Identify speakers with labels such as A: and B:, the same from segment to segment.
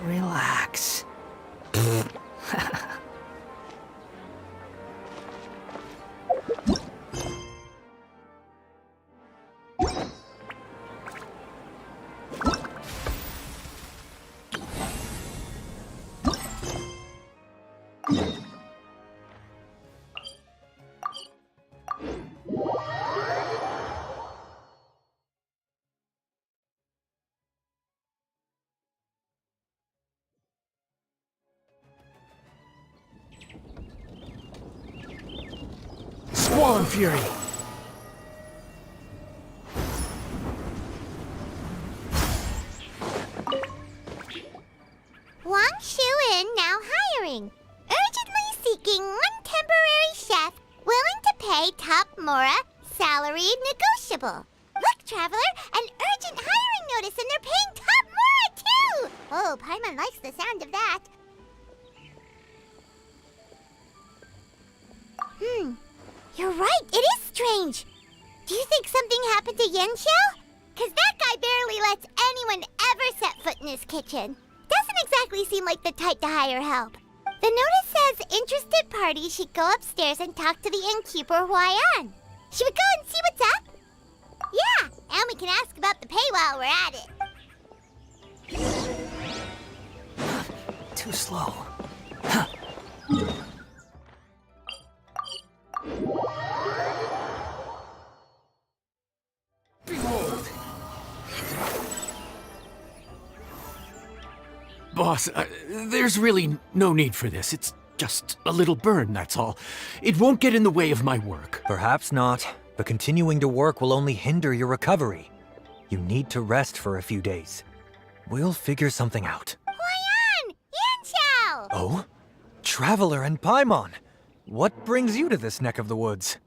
A: Relax. Squall Fury!
B: AVWNG now hiring. Urgently seeking one temporary chef willing to pay top Mora, salary negotiable. Look, Traveler, an urgent hiring notice and they're paying top Mora too! Oh, Paimon likes the sound of that. You're right, it is strange. Do you think something happened to Yenshao? Cause that guy barely lets anyone ever set foot in his kitchen. Doesn't exactly seem like the type to hire help. The notice says interested parties should go upstairs and talk to the innkeeper Huayan. Should we go and see what's up? Yeah, and we can ask about the pay while we're at it.
A: Too slow. Behold! Boss, there's really no need for this. It's just a little burn, that's all. It won't get in the way of my work.
C: Perhaps not, but continuing to work will only hinder your recovery. You need to rest for a few days. We'll figure something out.
B: Huayan! Yenshao!
C: Oh? Traveler and Paimon! What brings you to this neck of the woods?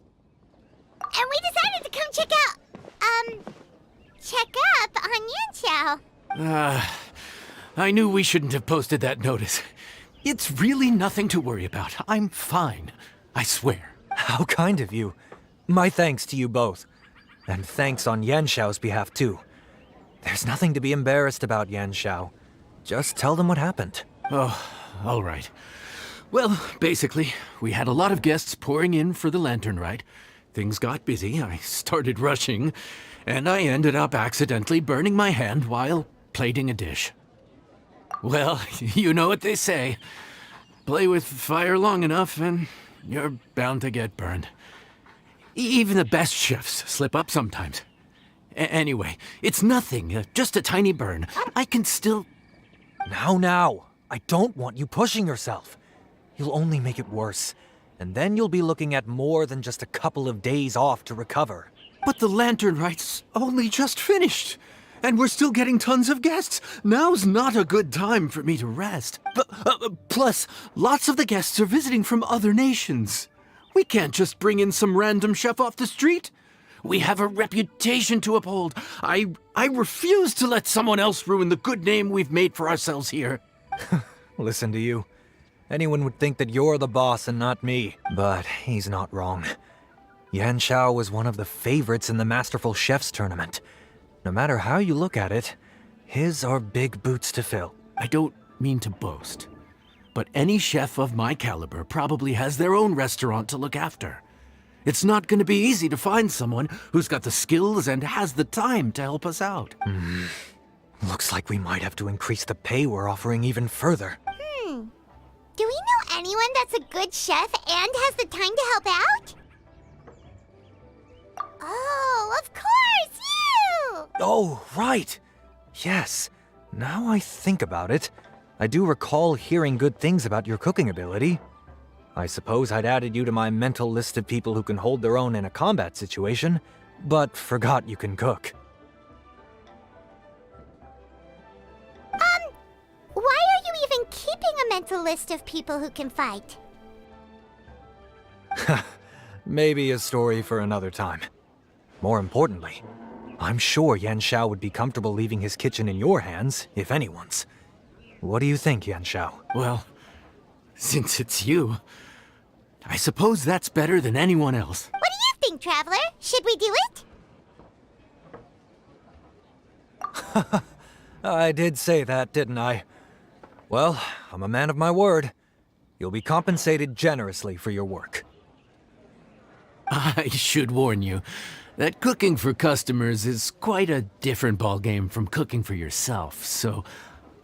B: And we decided to come check up on Yenshao.
A: I knew we shouldn't have posted that notice. It's really nothing to worry about. I'm fine. I swear.
C: How kind of you. My thanks to you both. And thanks on Yanshao's behalf, too. There's nothing to be embarrassed about, Yanshao. Just tell them what happened.
A: Oh, all right. Well, basically, we had a lot of guests pouring in for the lantern ride. Things got busy, I started rushing, and I ended up accidentally burning my hand while plating a dish. Well, you know what they say. Play with fire long enough and you're bound to get burned. Even the best chefs slip up sometimes. Anyway, it's nothing, just a tiny burn. I can still...
C: Now, I don't want you pushing yourself. You'll only make it worse. And then you'll be looking at more than just a couple of days off to recover.
A: But the lantern ride's only just finished. And we're still getting tons of guests. Now's not a good time for me to rest. Plus, lots of the guests are visiting from other nations. We can't just bring in some random chef off the street. We have a reputation to uphold. I refuse to let someone else ruin the good name we've made for ourselves here.
C: Listen to you. Anyone would think that you're the boss and not me. But he's not wrong. Yanshao was one of the favorites in the Masterful Chefs tournament. No matter how you look at it, his are big boots to fill.
A: I don't mean to boast, but any chef of my caliber probably has their own restaurant to look after. It's not going to be easy to find someone who's got the skills and has the time to help us out.
C: Looks like we might have to increase the pay we're offering even further.
B: Do we know anyone that's a good chef and has the time to help out? Oh, of course, you!
C: Oh, right! Yes. Now I think about it, I do recall hearing good things about your cooking ability. I suppose I'd added you to my mental list of people who can hold their own in a combat situation, but forgot you can cook.
B: Why are you even keeping a mental list of people who can fight?
C: Maybe a story for another time. More importantly, I'm sure Yan Xiao would be comfortable leaving his kitchen in your hands, if anyone's. What do you think, Yan Xiao?
A: Well, since it's you, I suppose that's better than anyone else.
B: What do you think, Traveler? Should we do it?
C: I did say that, didn't I? Well, I'm a man of my word. You'll be compensated generously for your work.
A: I should warn you that cooking for customers is quite a different ballgame from cooking for yourself, so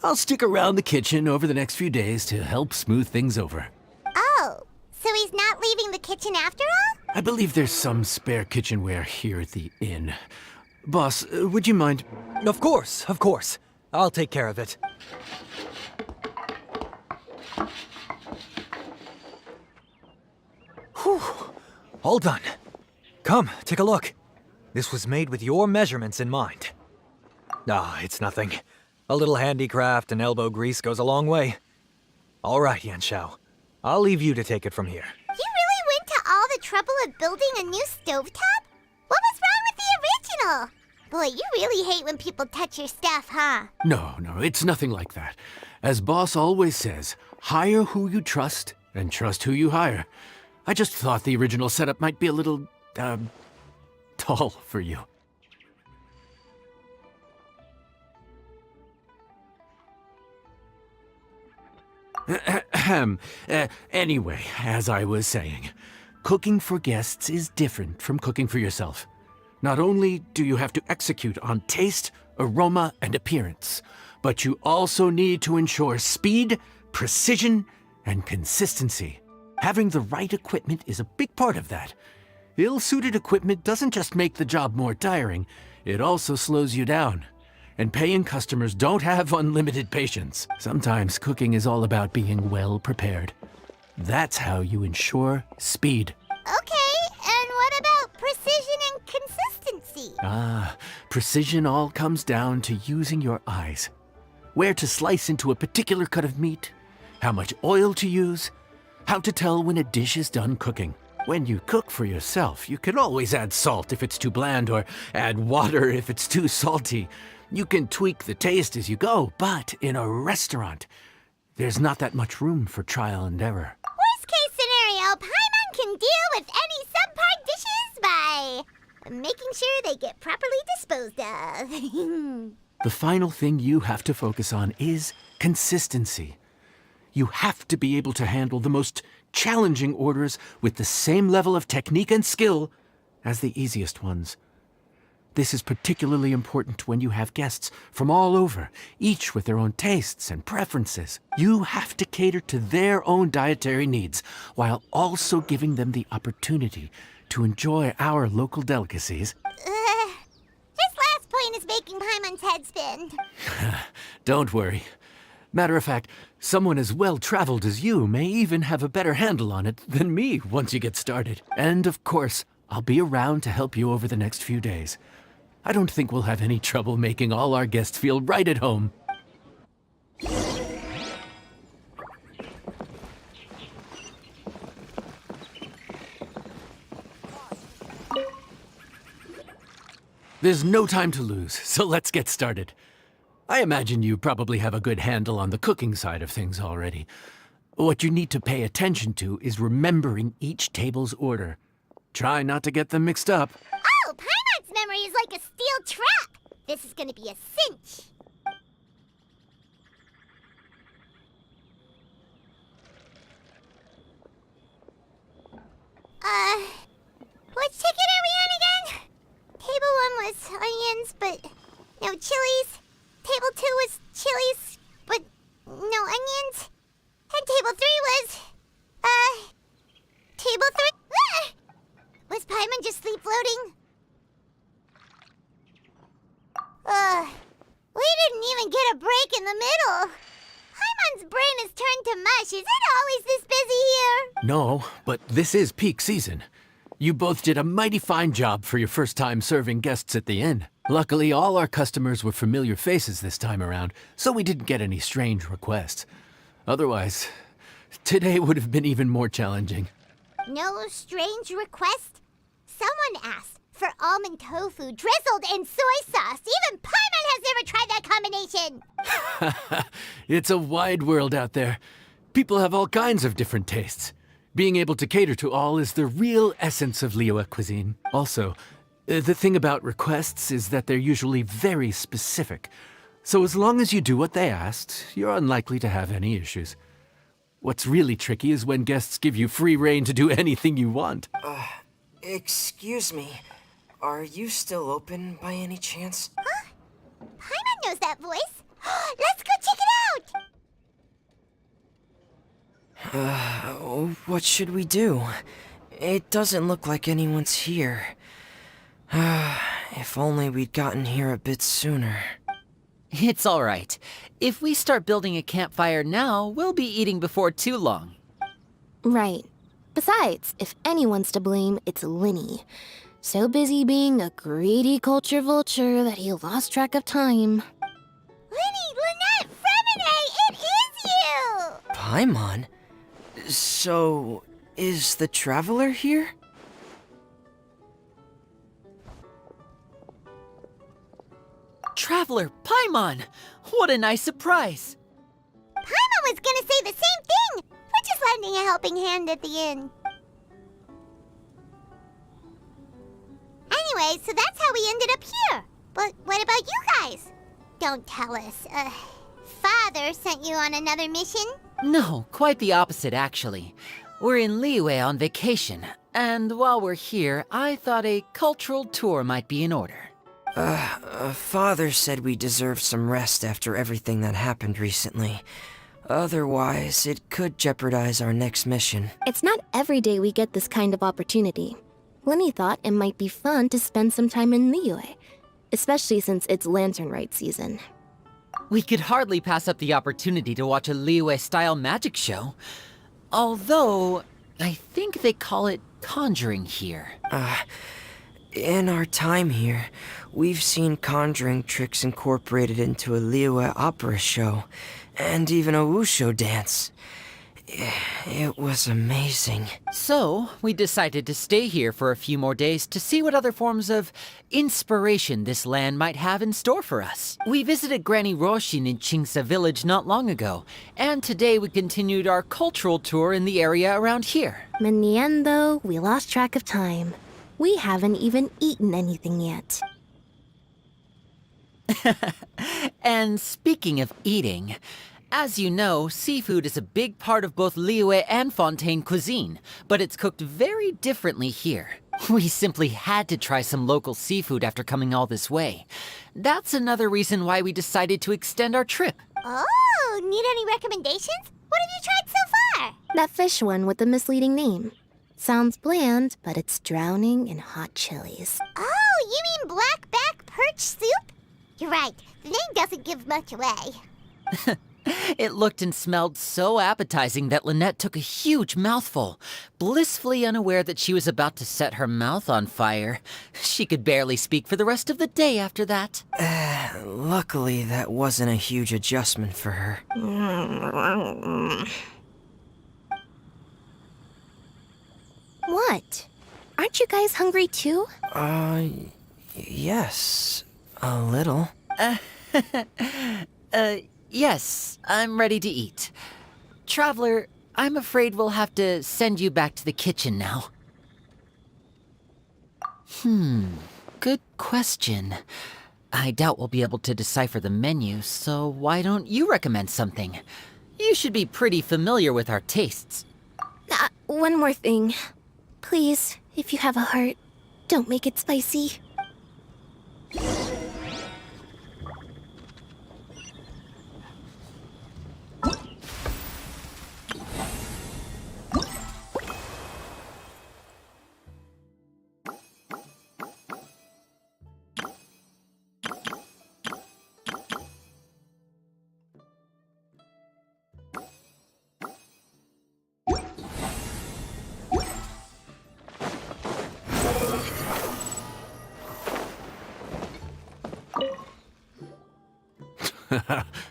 A: I'll stick around the kitchen over the next few days to help smooth things over.
B: Oh, so he's not leaving the kitchen after all?
A: I believe there's some spare kitchenware here at the inn. Boss, would you mind?
C: Of course, of course. I'll take care of it. Whew. All done. Come, take a look. This was made with your measurements in mind. Ah, it's nothing. A little handicraft and elbow grease goes a long way. All right, Yan Xiao. I'll leave you to take it from here.
B: You really went to all the trouble of building a new stovetop? What was wrong with the original? Boy, you really hate when people touch your stuff, huh?
A: No, it's nothing like that. As Boss always says, hire who you trust and trust who you hire. I just thought the original setup might be a little, tall for you. Anyway, as I was saying, cooking for guests is different from cooking for yourself. Not only do you have to execute on taste, aroma, and appearance, but you also need to ensure speed, precision, and consistency. Having the right equipment is a big part of that. Ill-suited equipment doesn't just make the job more tiring, it also slows you down. And paying customers don't have unlimited patience. Sometimes cooking is all about being well prepared. That's how you ensure speed.
B: Okay, and what about precision and consistency?
A: Precision all comes down to using your eyes. Where to slice into a particular cut of meat, how much oil to use, how to tell when a dish is done cooking. When you cook for yourself, you can always add salt if it's too bland or add water if it's too salty. You can tweak the taste as you go, but in a restaurant, there's not that much room for trial and error.
B: Worst case scenario, Paimon can deal with any subpar dishes by making sure they get properly disposed of.
A: The final thing you have to focus on is consistency. You have to be able to handle the most challenging orders with the same level of technique and skill as the easiest ones. This is particularly important when you have guests from all over, each with their own tastes and preferences. You have to cater to their own dietary needs, while also giving them the opportunity to enjoy our local delicacies.
B: This last point is making Paimon's head spin.
A: Don't worry. Matter of fact, someone as well-traveled as you may even have a better handle on it than me once you get started. And of course, I'll be around to help you over the next few days. I don't think we'll have any trouble making all our guests feel right at home. There's no time to lose, so let's get started. I imagine you probably have a good handle on the cooking side of things already. What you need to pay attention to is remembering each table's order. Try not to get them mixed up.
B: Oh, Paimon's memory is like a steel trap. This is gonna be a cinch. Which ticket are we on again? Table 1 was onions, but no chilies. Table 2 was chilies, but no onions. And table 3 was, table 3? Was Paimon just sleep floating? We didn't even get a break in the middle. Paimon's brain has turned to mush. Is it always this busy here?
A: No, but this is peak season. You both did a mighty fine job for your first time serving guests at the inn. Luckily, all our customers were familiar faces this time around, so we didn't get any strange requests. Otherwise, today would have been even more challenging.
B: No strange request? Someone asked for almond tofu drizzled in soy sauce. Even Paimon has never tried that combination.
A: It's a wide world out there. People have all kinds of different tastes. Being able to cater to all is the real essence of Liyue cuisine. Also, the thing about requests is that they're usually very specific. So as long as you do what they asked, you're unlikely to have any issues. What's really tricky is when guests give you free rein to do anything you want.
D: Excuse me. Are you still open by any chance?
B: Huh? Paimon knows that voice. Let's go check it out!
D: What should we do? It doesn't look like anyone's here. If only we'd gotten here a bit sooner.
E: It's all right. If we start building a campfire now, we'll be eating before too long.
F: Right. Besides, if anyone's to blame, it's Linny. So busy being a greedy culture vulture that he lost track of time.
B: Linny, Lynette, Fremine, it is you!
D: Paimon? So, is the Traveler here?
E: Traveler, Paimon! What a nice surprise!
B: Paimon was gonna say the same thing! We're just lending a helping hand at the inn. Anyway, so that's how we ended up here. But what about you guys? Don't tell us. Father sent you on another mission?
E: No, quite the opposite, actually. We're in Liyue on vacation, and while we're here, I thought a cultural tour might be in order.
D: Father said we deserve some rest after everything that happened recently. Otherwise, it could jeopardize our next mission.
F: It's not every day we get this kind of opportunity. Linny thought it might be fun to spend some time in Liyue, especially since it's Lantern Rite season.
E: We could hardly pass up the opportunity to watch a Liyue-style magic show. Although, I think they call it conjuring here.
D: In our time here, we've seen conjuring tricks incorporated into a Liyue opera show, and even a wushu dance. It was amazing.
E: So, we decided to stay here for a few more days to see what other forms of inspiration this land might have in store for us. We visited Granny Roshin in Chingsa village not long ago, and today we continued our cultural tour in the area around here.
F: In the end, though, we lost track of time. We haven't even eaten anything yet.
E: And speaking of eating, as you know, seafood is a big part of both Liyue and Fontaine cuisine, but it's cooked very differently here. We simply had to try some local seafood after coming all this way. That's another reason why we decided to extend our trip.
B: Oh, need any recommendations? What have you tried so far?
F: That fish one with the misleading name. Sounds bland, but it's drowning in hot chilies.
B: Oh, you mean blackback perch soup? You're right, the name doesn't give much away.
E: It looked and smelled so appetizing that Lynette took a huge mouthful, blissfully unaware that she was about to set her mouth on fire. She could barely speak for the rest of the day after that.
D: Luckily, that wasn't a huge adjustment for her.
F: What? Aren't you guys hungry too?
D: Yes. A little.
E: Yes, I'm ready to eat. Traveler, I'm afraid we'll have to send you back to the kitchen now. Good question. I doubt we'll be able to decipher the menu, so why don't you recommend something? You should be pretty familiar with our tastes.
F: One more thing. Please, if you have a heart, don't make it spicy.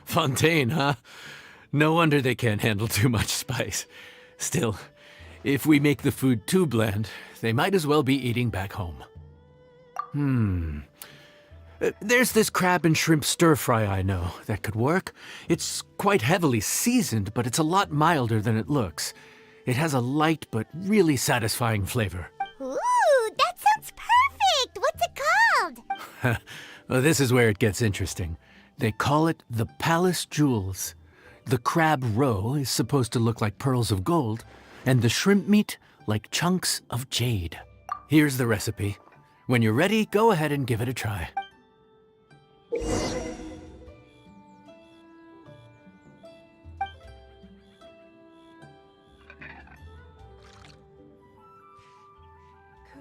A: Fontaine, huh? No wonder they can't handle too much spice. Still, if we make the food too bland, they might as well be eating back home. There's this crab and shrimp stir-fry I know that could work. It's quite heavily seasoned, but it's a lot milder than it looks. It has a light but really satisfying flavor.
B: Ooh, that sounds perfect! What's it called?
A: Well, this is where it gets interesting. They call it the Palace Jewels. The crab roe is supposed to look like pearls of gold, and the shrimp meat like chunks of jade. Here's the recipe. When you're ready, go ahead and give it a try.
G: Could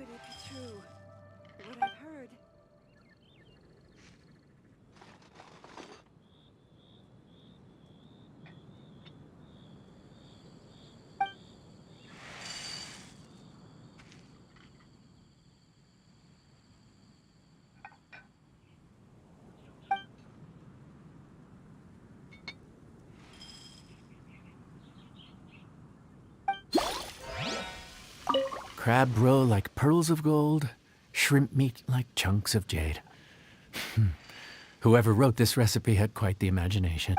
G: it be true? What I've heard?
A: Crab roe like pearls of gold, shrimp meat like chunks of jade. Whoever wrote this recipe had quite the imagination.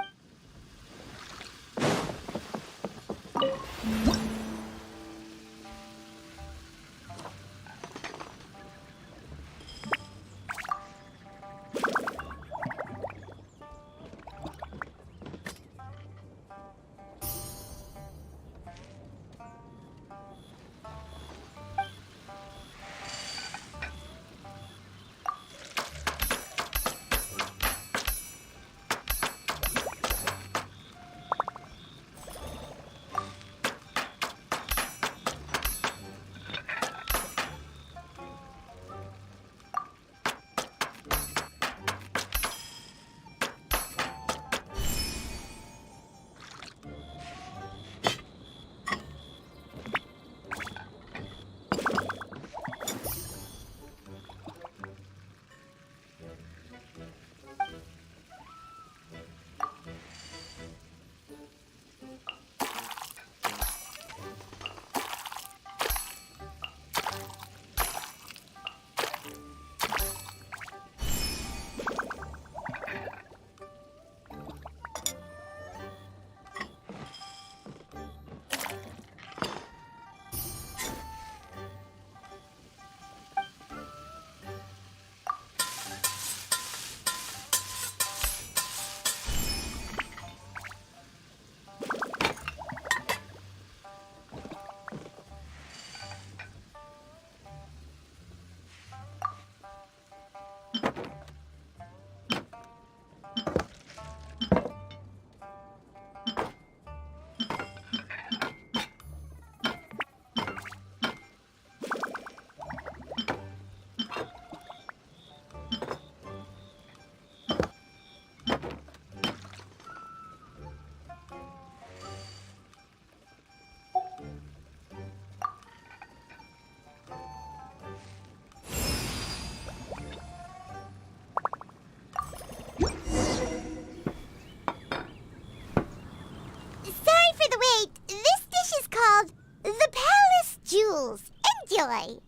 B: Sorry for the wait. This dish is called the Palace Jewels. Enjoy!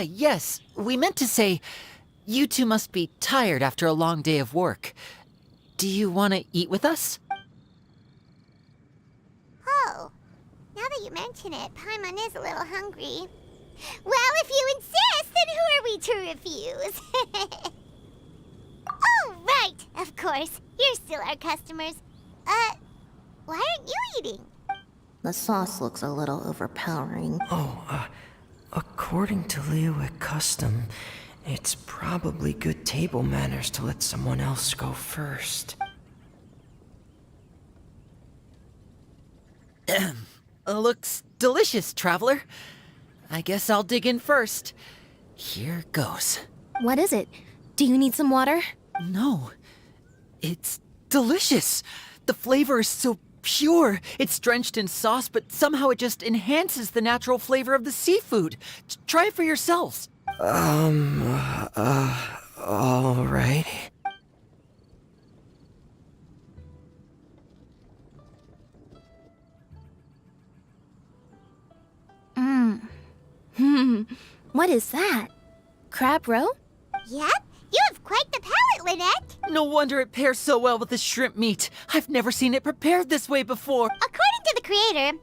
E: Yes, we meant to say, you two must be tired after a long day of work. Do you want to eat with us?
B: Oh, now that you mention it, Paimon is a little hungry. Well, if you insist, then who are we to refuse? Oh, right, of course. You're still our customers. Why aren't you eating?
F: The sauce looks a little overpowering.
D: According to Liyue custom, it's probably good table manners to let someone else go first.
E: Looks delicious, traveler. I guess I'll dig in first. Here goes.
F: What is it? Do you need some water?
E: No, it's delicious. The flavor is so pure. It's drenched in sauce, but somehow it just enhances the natural flavor of the seafood. Try it for yourselves.
D: All right.
F: What is that? Crab roe?
B: Yep, you have quite the palate, Lynette.
E: No wonder it pairs so well with the shrimp meat. I've never seen it prepared this way before.
B: According to the creator,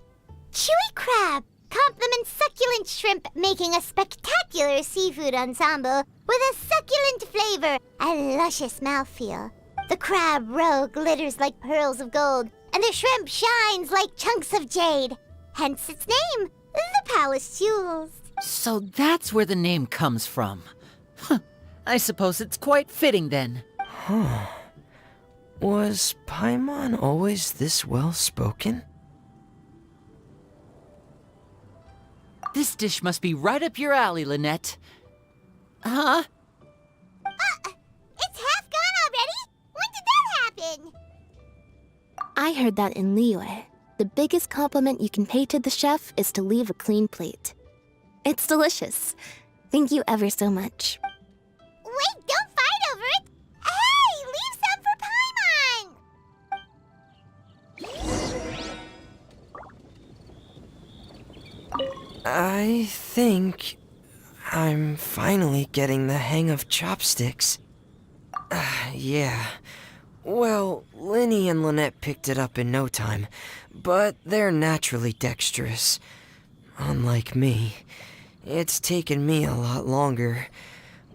B: chewy crab complements succulent shrimp, making a spectacular seafood ensemble with a succulent flavor and luscious mouthfeel. The crab roe glitters like pearls of gold, and the shrimp shines like chunks of jade. Hence its name, the Palace Jewels.
E: So that's where the name comes from. Huh. I suppose it's quite fitting then.
D: Was Paimon always this well spoken?
E: This dish must be right up your alley, Lynette. Huh?
B: It's half gone already? When did that happen?
F: I heard that in Liyue, the biggest compliment you can pay to the chef is to leave a clean plate. It's delicious. Thank you ever so much.
B: Wait, don't fight over it! Hey, leave some for Paimon!
D: I think I'm finally getting the hang of chopsticks. Yeah. Well, Linny and Lynette picked it up in no time, but they're naturally dexterous. Unlike me, it's taken me a lot longer,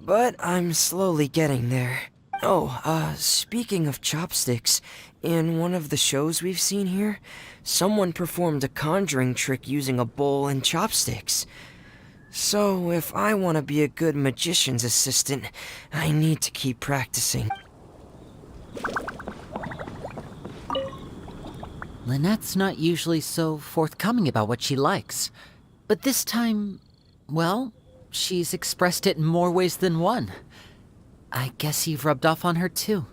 D: but I'm slowly getting there. Oh, speaking of chopsticks, in one of the shows we've seen here, someone performed a conjuring trick using a bowl and chopsticks. So, if I want to be a good magician's assistant, I need to keep practicing.
E: Lynette's not usually so forthcoming about what she likes. But this time, well, she's expressed it in more ways than one. I guess you've rubbed off on her too.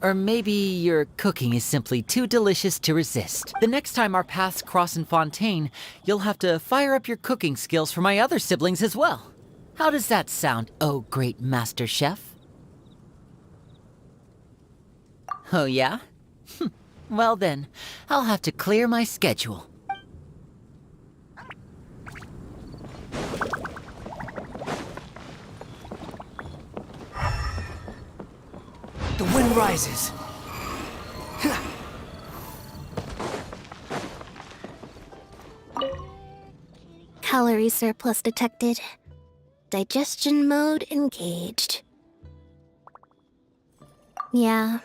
E: Or maybe your cooking is simply too delicious to resist. The next time our paths cross in Fontaine, you'll have to fire up your cooking skills for my other siblings as well. How does that sound, oh great master chef? Oh yeah? Well then, I'll have to clear my schedule.
D: The wind rises.
F: Calorie surplus detected. Digestion mode engaged. Yeah.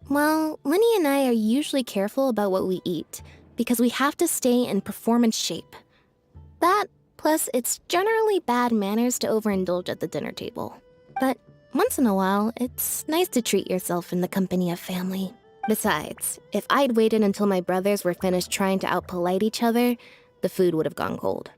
F: Well, Linny and I are usually careful about what we eat, because we have to stay in performance shape. That, plus it's generally bad manners to overindulge at the dinner table. But once in a while, it's nice to treat yourself in the company of family. Besides, if I'd waited until my brothers were finished trying to outpolite each other, the food would have gone cold.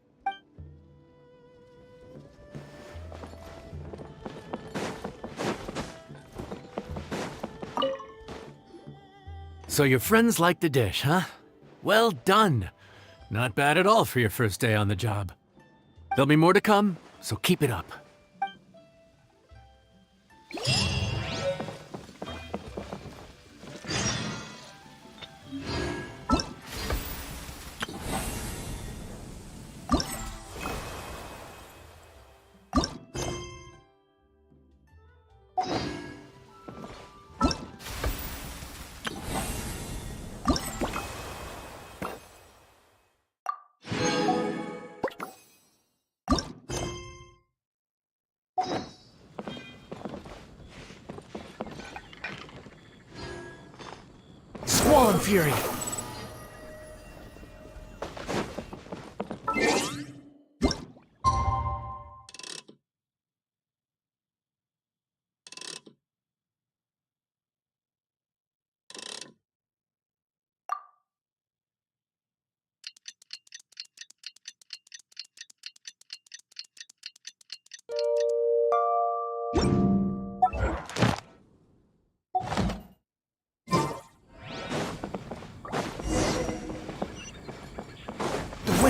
A: So your friends like the dish, huh? Well done. Not bad at all for your first day on the job. There'll be more to come, so keep it up. Squall Fury!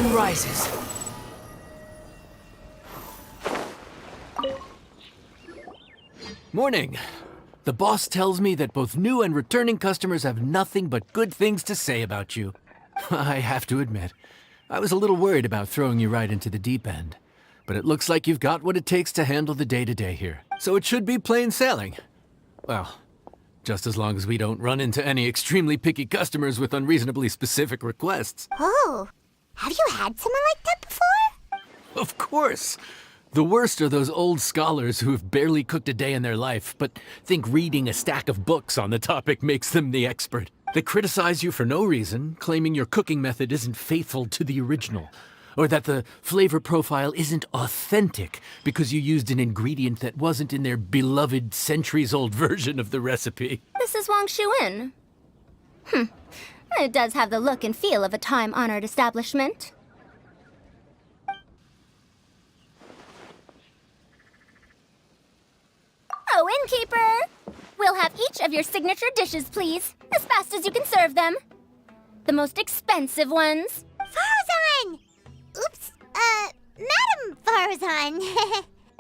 D: sun rises.
A: Morning. The boss tells me that both new and returning customers have nothing but good things to say about you. I have to admit, I was a little worried about throwing you right into the deep end. But it looks like you've got what it takes to handle the day-to-day here. So it should be plain sailing. Well, just as long as we don't run into any extremely picky customers with unreasonably specific requests.
B: Oh, have you had someone like that before?
A: Of course! The worst are those old scholars who have barely cooked a day in their life, but think reading a stack of books on the topic makes them the expert. They criticize you for no reason, claiming your cooking method isn't faithful to the original, or that the flavor profile isn't authentic because you used an ingredient that wasn't in their beloved centuries-old version of the recipe.
F: This is AVWNG. It does have the look and feel of a time-honored establishment. Oh, innkeeper! We'll have each of your signature dishes, please, as fast as you can serve them. The most expensive ones.
B: Farazan! Oops, Madam Farazan.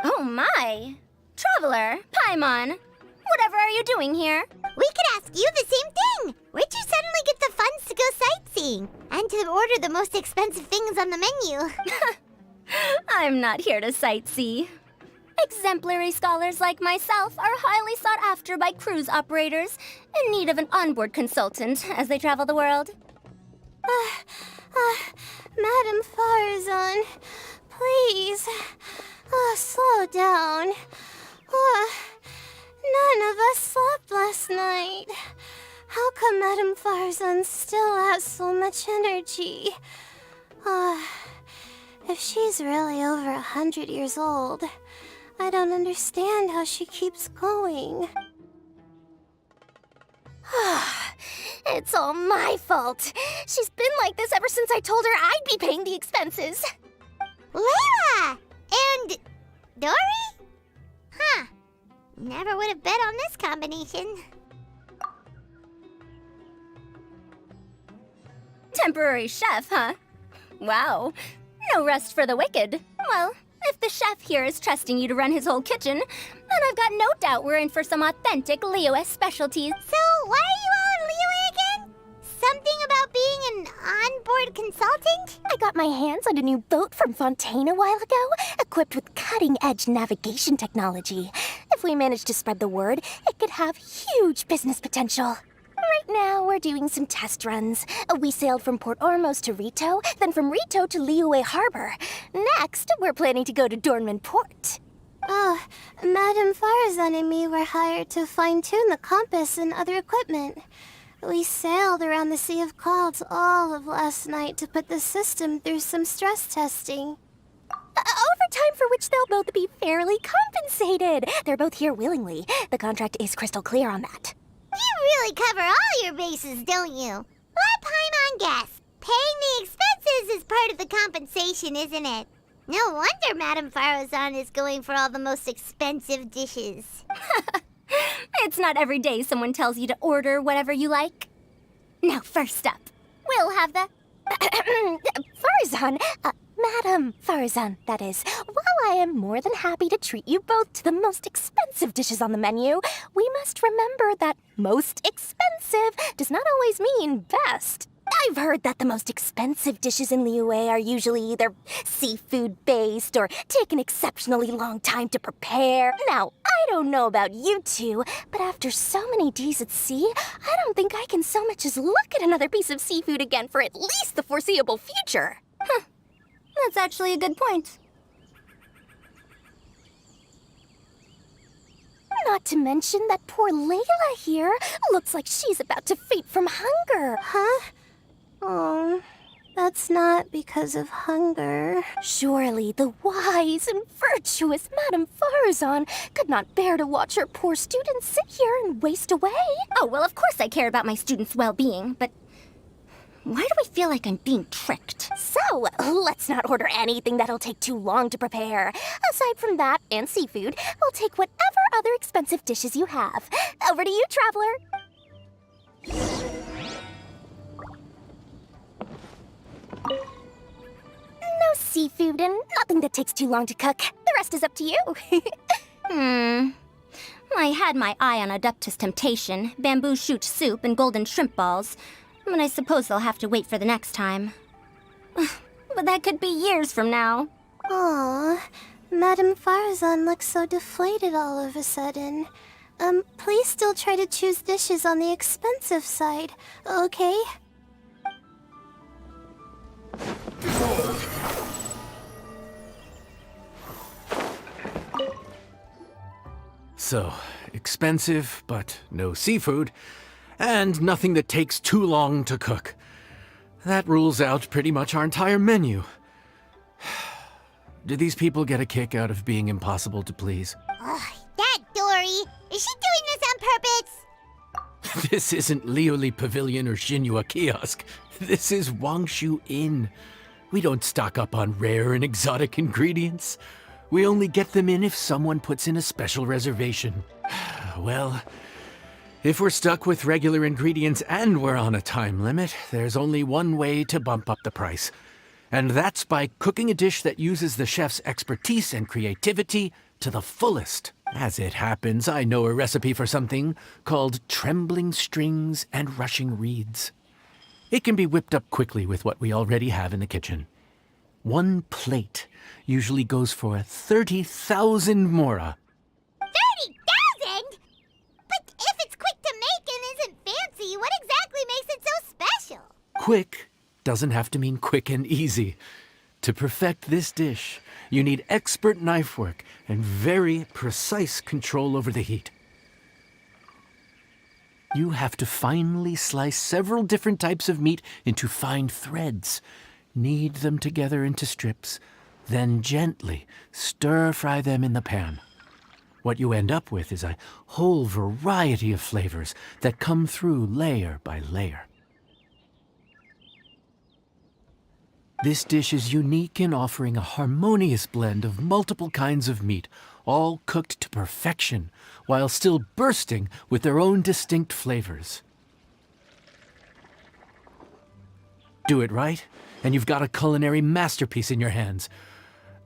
F: Oh my! Traveler, Paimon, whatever are you doing here?
B: We could ask you the same thing. Where'd you suddenly get the funds to go sightseeing? And to order the most expensive things on the menu?
F: I'm not here to sightsee. Exemplary scholars like myself are highly sought after by cruise operators in need of an onboard consultant as they travel the world. Madam Farazan, please, slow down. None of us slept last night. How come Madam Farazan still has so much energy? If she's really over 100 years old, I don't understand how she keeps going. It's all my fault. She's been like this ever since I told her I'd be paying the expenses.
B: Layla! And Dory? Huh. Never would have bet on this combination.
F: Temporary chef, huh? Wow. No rest for the wicked. Well, if the chef here is trusting you to run his whole kitchen, then I've got no doubt we're in for some authentic Liyue specialties.
B: So, why are you all in Liyue again? Something about being an onboard consultant?
F: I got my hands on a new boat from Fontaine a while ago, equipped with cutting-edge navigation technology. If we manage to spread the word, it could have huge business potential. Right now, we're doing some test runs. We sailed from Port Ormos to Rito, then from Rito to Liyue Harbor. Next, we're planning to go to Dornman Port. Oh, Madam Farazan and me were hired to fine-tune the compass and other equipment. We sailed around the Sea of Clouds all of last night to put the system through some stress testing. Overtime for which they'll both be fairly compensated. They're both here willingly. The contract is crystal clear on that.
B: You really cover all your bases, don't you? Let Paimon guess. Paying the expenses is part of the compensation, isn't it? No wonder Madame Farazan is going for all the most expensive dishes.
F: It's not every day someone tells you to order whatever you like. Now, first up, we'll have the... Farazan, Madam Farazan, that is. While I am more than happy to treat you both to the most expensive dishes on the menu, we must remember that most expensive does not always mean best. I've heard that the most expensive dishes in Liyue are usually either seafood-based or take an exceptionally long time to prepare. Now, I don't know about you two, but after so many days at sea, I don't think I can so much as look at another piece of seafood again for at least the foreseeable future. Huh. That's actually a good point. Not to mention that poor Layla here looks like she's about to faint from hunger. Huh? Oh, that's not because of hunger. Surely the wise and virtuous Madame Farazan could not bear to watch her poor students sit here and waste away. Oh, well, of course I care about my students' well-being, but why do I feel like I'm being tricked? So, let's not order anything that'll take too long to prepare. Aside from that and seafood, we'll take whatever other expensive dishes you have. Over to you, traveler.
H: No seafood and nothing that takes too long to cook. The rest is up to you. I had my eye on Adeptus Temptation, bamboo shoot soup, and golden shrimp balls. But I suppose they'll have to wait for the next time. But that could be years from now.
B: Aw, Madame Farazan looks so deflated all of a sudden. Please still try to choose dishes on the expensive side, okay?
A: So, expensive, but no seafood, and nothing that takes too long to cook. That rules out pretty much our entire menu. Do these people get a kick out of being impossible to please?
B: Ugh, that Dory! Is she doing this on purpose?
A: This isn't Lioli Pavilion or Xinhua Kiosk. This is Wangshu Inn. We don't stock up on rare and exotic ingredients. We only get them in if someone puts in a special reservation. Well, if we're stuck with regular ingredients and we're on a time limit, there's only one way to bump up the price. And that's by cooking a dish that uses the chef's expertise and creativity to the fullest. As it happens, I know a recipe for something called trembling strings and rushing reeds. It can be whipped up quickly with what we already have in the kitchen. One plate usually goes for 30,000 mora.
B: 30,000? But if it's quick to make and isn't fancy, what exactly makes it so special?
A: Quick doesn't have to mean quick and easy. To perfect this dish, you need expert knife work and very precise control over the heat. You have to finely slice several different types of meat into fine threads, knead them together into strips, then gently stir-fry them in the pan. What you end up with is a whole variety of flavors that come through layer by layer. This dish is unique in offering a harmonious blend of multiple kinds of meat, all cooked to perfection, while still bursting with their own distinct flavors. Do it right, and you've got a culinary masterpiece in your hands.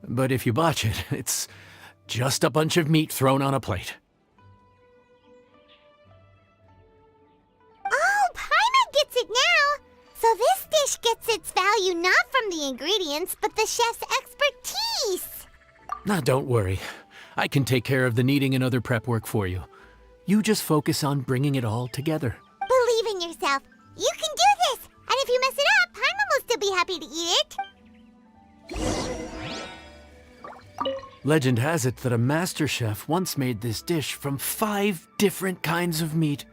A: But if you botch it, it's just a bunch of meat thrown on a plate.
B: Oh, Paimon gets it now! So this dish gets its value not from the ingredients, but the chef's expertise!
A: Now, don't worry. I can take care of the kneading and other prep work for you. You just focus on bringing it all together.
B: Believe in yourself. You can do this! And if you mess it up, Paimon will still be happy to eat it.
A: Legend has it that a master chef once made this dish from 5 different kinds of meat.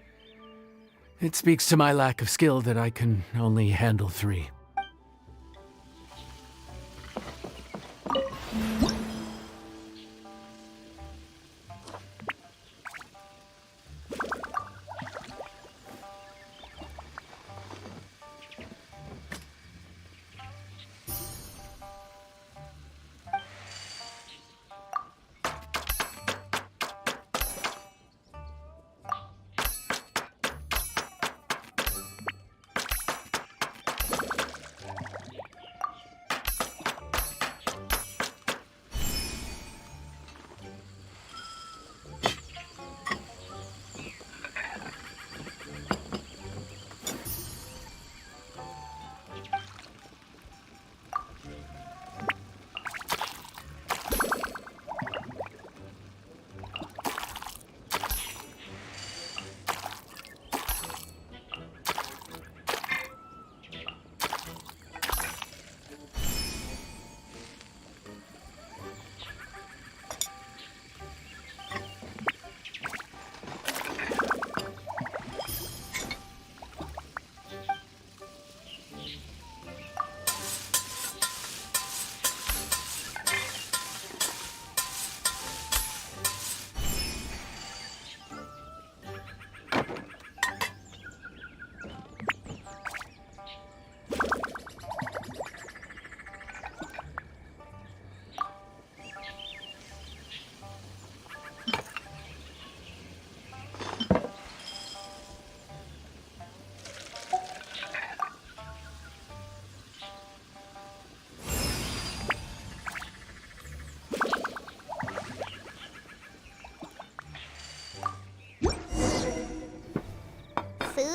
A: It speaks to my lack of skill that I can only handle 3.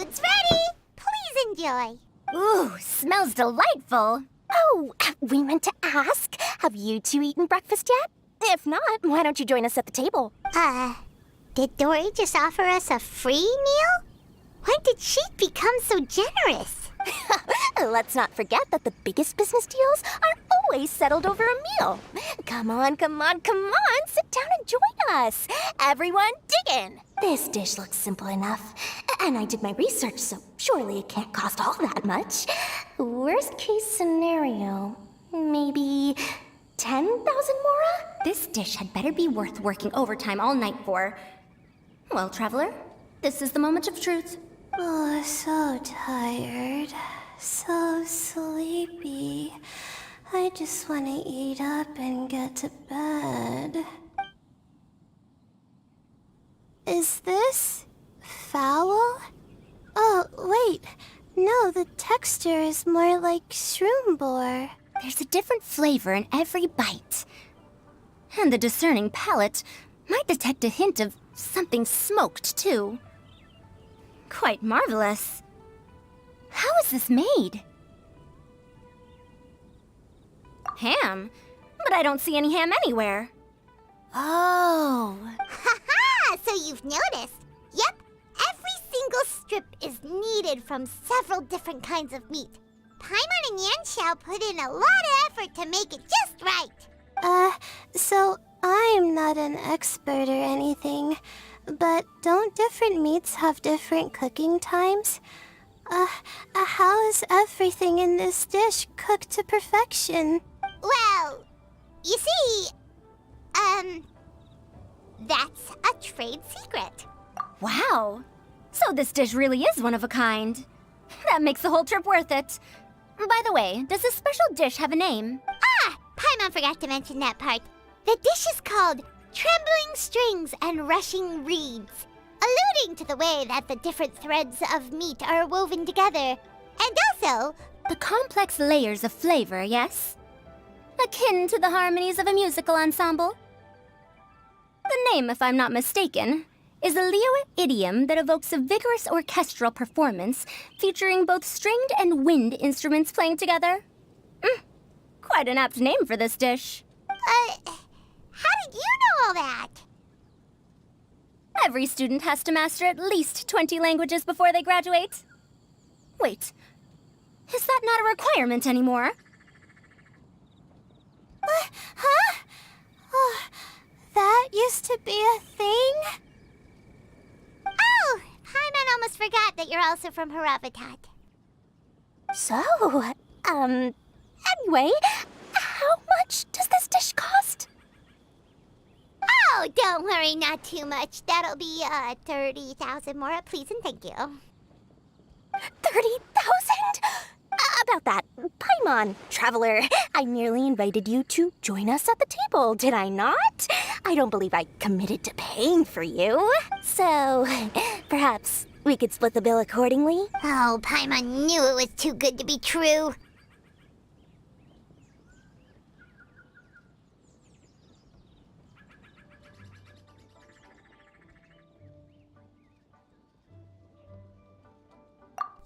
B: Food's ready! Please enjoy.
H: Ooh, smells delightful.
I: Oh, we meant to ask, have you two eaten breakfast yet? If not, why don't you join us at the table?
B: Did Dory just offer us a free meal? When did she become so generous?
I: Let's not forget that the biggest business deals are always settled over a meal. Come on, come on, come on, sit down and join us. Everyone, dig in. This dish looks simple enough, and I did my research, so surely it can't cost all that much. Worst case scenario, maybe 10,000 mora?
H: This dish had better be worth working overtime all night for. Well, traveler, this is the moment of truth.
B: Oh, so tired. So sleepy. I just want to eat up and get to bed. Is this foul? Oh, wait. No, the texture is more like shroom boar.
H: There's a different flavor in every bite. And the discerning palate might detect a hint of something smoked, too. Quite marvelous. How is this made? Ham? But I don't see any ham anywhere. Oh.
B: Haha! So you've noticed. Yep, every single strip is kneaded from several different kinds of meat. Paimon and Yanxiao put in a lot of effort to make it just right. So I'm not an expert or anything, but don't different meats have different cooking times? How is everything in this dish cooked to perfection? Well, you see, that's a trade secret.
H: Wow. So this dish really is one of a kind. That makes the whole trip worth it. By the way, does this special dish have a name?
B: Paimon forgot to mention that part. The dish is called Trembling Strings and Rushing Reeds, alluding to the way that the different threads of meat are woven together. And also,
H: The complex layers of flavor, yes? Akin to the harmonies of a musical ensemble? The name, if I'm not mistaken, is a Liyue idiom that evokes a vigorous orchestral performance featuring both stringed and wind instruments playing together. Quite an apt name for this dish.
B: how did you know all that?
H: Every student has to master at least 20 languages before they graduate. Wait, is that not a requirement anymore?
B: Huh? Oh, that used to be a thing? Oh, Paimon almost forgot that you're also from Haravatat.
I: So, anyway, how much does this dish cost?
B: Oh, don't worry, not too much. That'll be, 30,000 more, please and thank you.
I: 30,000? About that, Paimon, traveler, I merely invited you to join us at the table, did I not? I don't believe I committed to paying for you. So, perhaps we could split the bill accordingly?
B: Oh, Paimon knew it was too good to be true.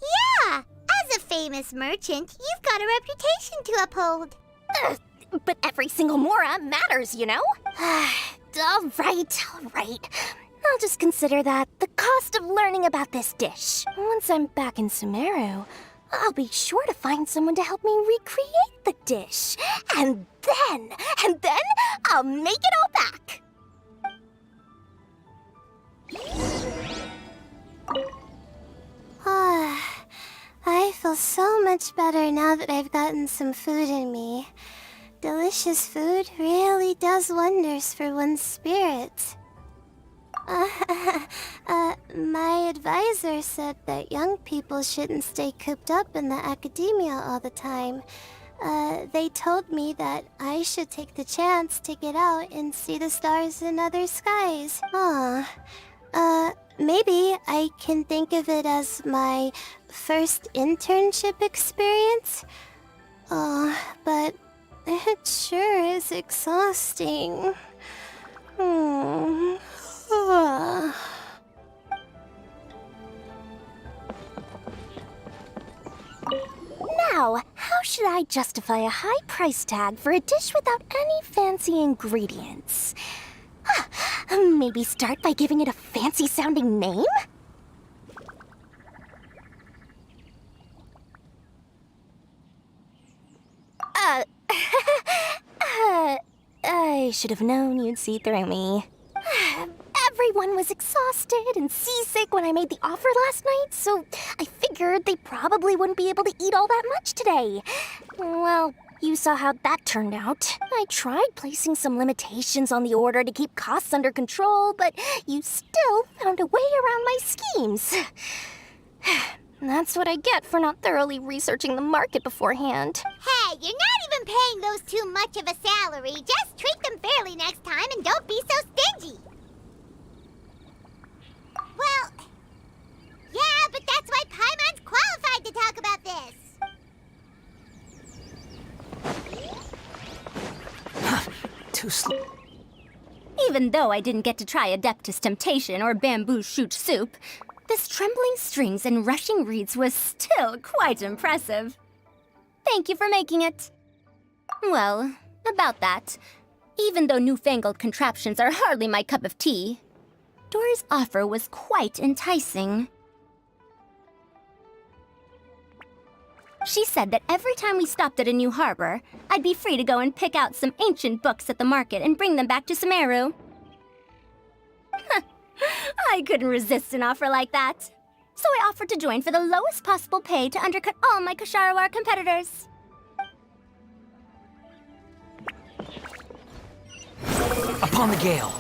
B: Yeah! As a famous merchant, you've got a reputation to uphold.
I: But every single mora matters, you know? All right. I'll just consider that the cost of learning about this dish. Once I'm back in Sumeru, I'll be sure to find someone to help me recreate the dish. And then I'll make it all back.
B: I feel so much better now that I've gotten some food in me. Delicious food really does wonders for one's spirit. My advisor said that young people shouldn't stay cooped up in the academia all the time. They told me that I should take the chance to get out and see the stars in other skies. Maybe I can think of it as my first internship experience. But it sure is exhausting.
I: I justify a high price tag for a dish without any fancy ingredients? Maybe start by giving it a fancy-sounding name? I should have known you'd see through me. Everyone was exhausted and seasick when I made the offer last night, so I figured they probably wouldn't be able to eat all that much today. Well, you saw how that turned out. I tried placing some limitations on the order to keep costs under control, but you still found a way around my schemes. That's what I get for not thoroughly researching the market beforehand.
B: Hey, you're not even paying those too much of a salary. Just treat them fairly next time and don't be so stingy. Well, yeah, but that's why Paimon's qualified to talk about this.
D: Too slow.
H: Even though I didn't get to try Adeptus Temptation or Bamboo Shoot Soup, this trembling strings and rushing reeds was still quite impressive. Thank you for making it. Well, about that, even though newfangled contraptions are hardly my cup of tea, Dory's offer was quite enticing. She said that every time we stopped at a new harbor, I'd be free to go and pick out some ancient books at the market and bring them back to Sumeru. I couldn't resist an offer like that. So I offered to join for the lowest possible pay to undercut all my Ksharawar competitors.
D: Upon the gale.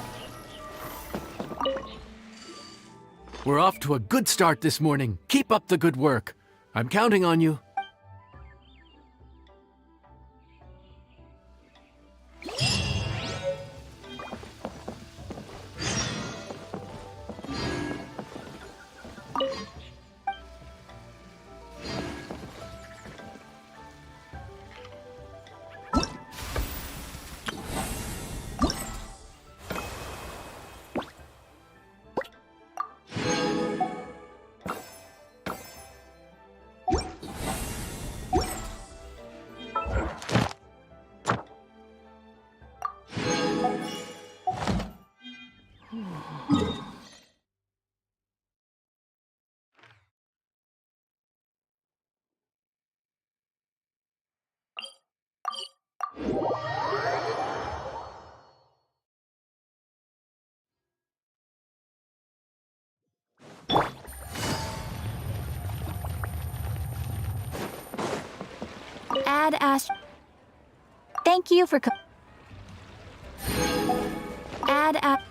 A: We're off to a good start this morning. Keep up the good work. I'm counting on you.
F: Add Ash.
I: Thank you for
F: Add Ash.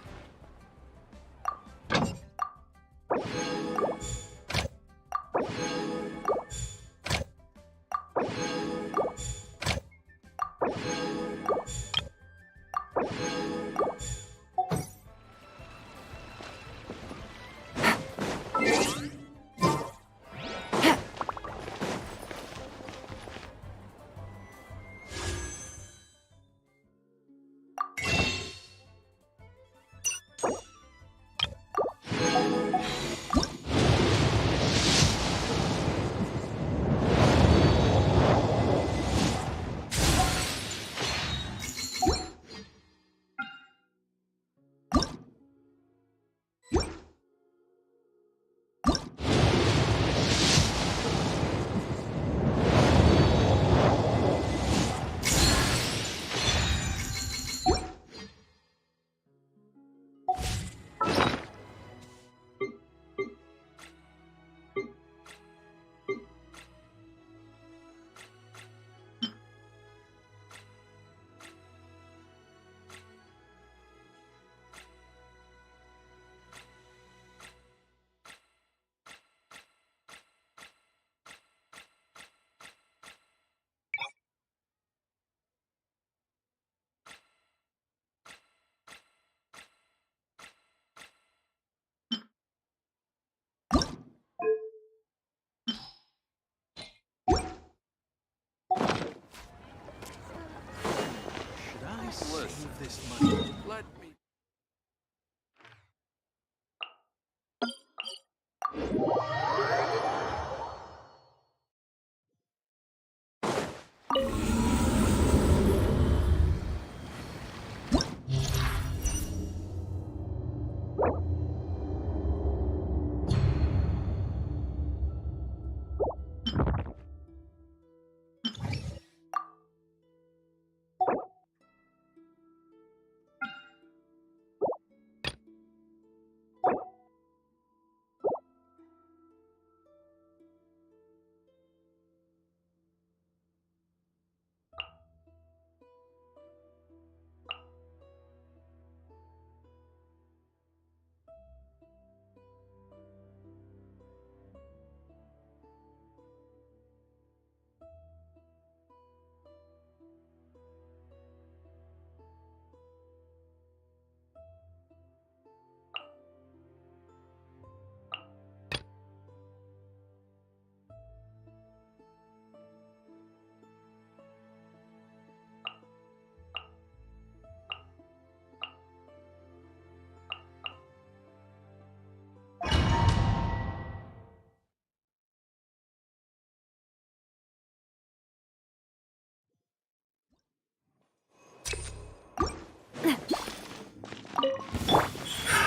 A: Save this money. Let me.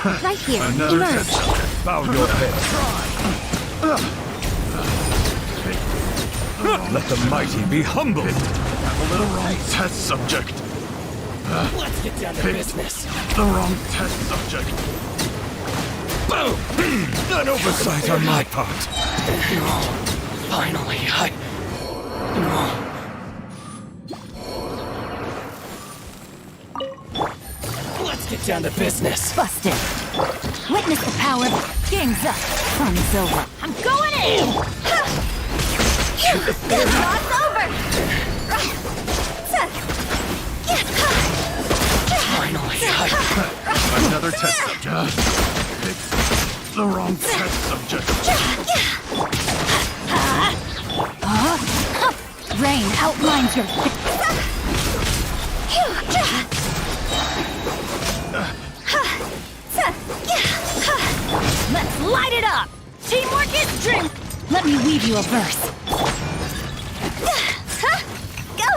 H: Right here.
J: Another
H: Emerge.
J: test subject. Bow your head. Let the mighty be humbled. Have a little wrong test subject.
E: Let's get down to business.
J: The wrong test subject. Boom! An oversight on my part.
E: Finally, Let's get down to business.
H: Busted. Witness the power. Game's up. Fun is over. I'm going in! Cross over!
E: Finally,
J: Another test subject. Pick the wrong test subject.
H: Rain outlines your... Let's light it up! Teamwork is dream! Let me weave you a verse. Go!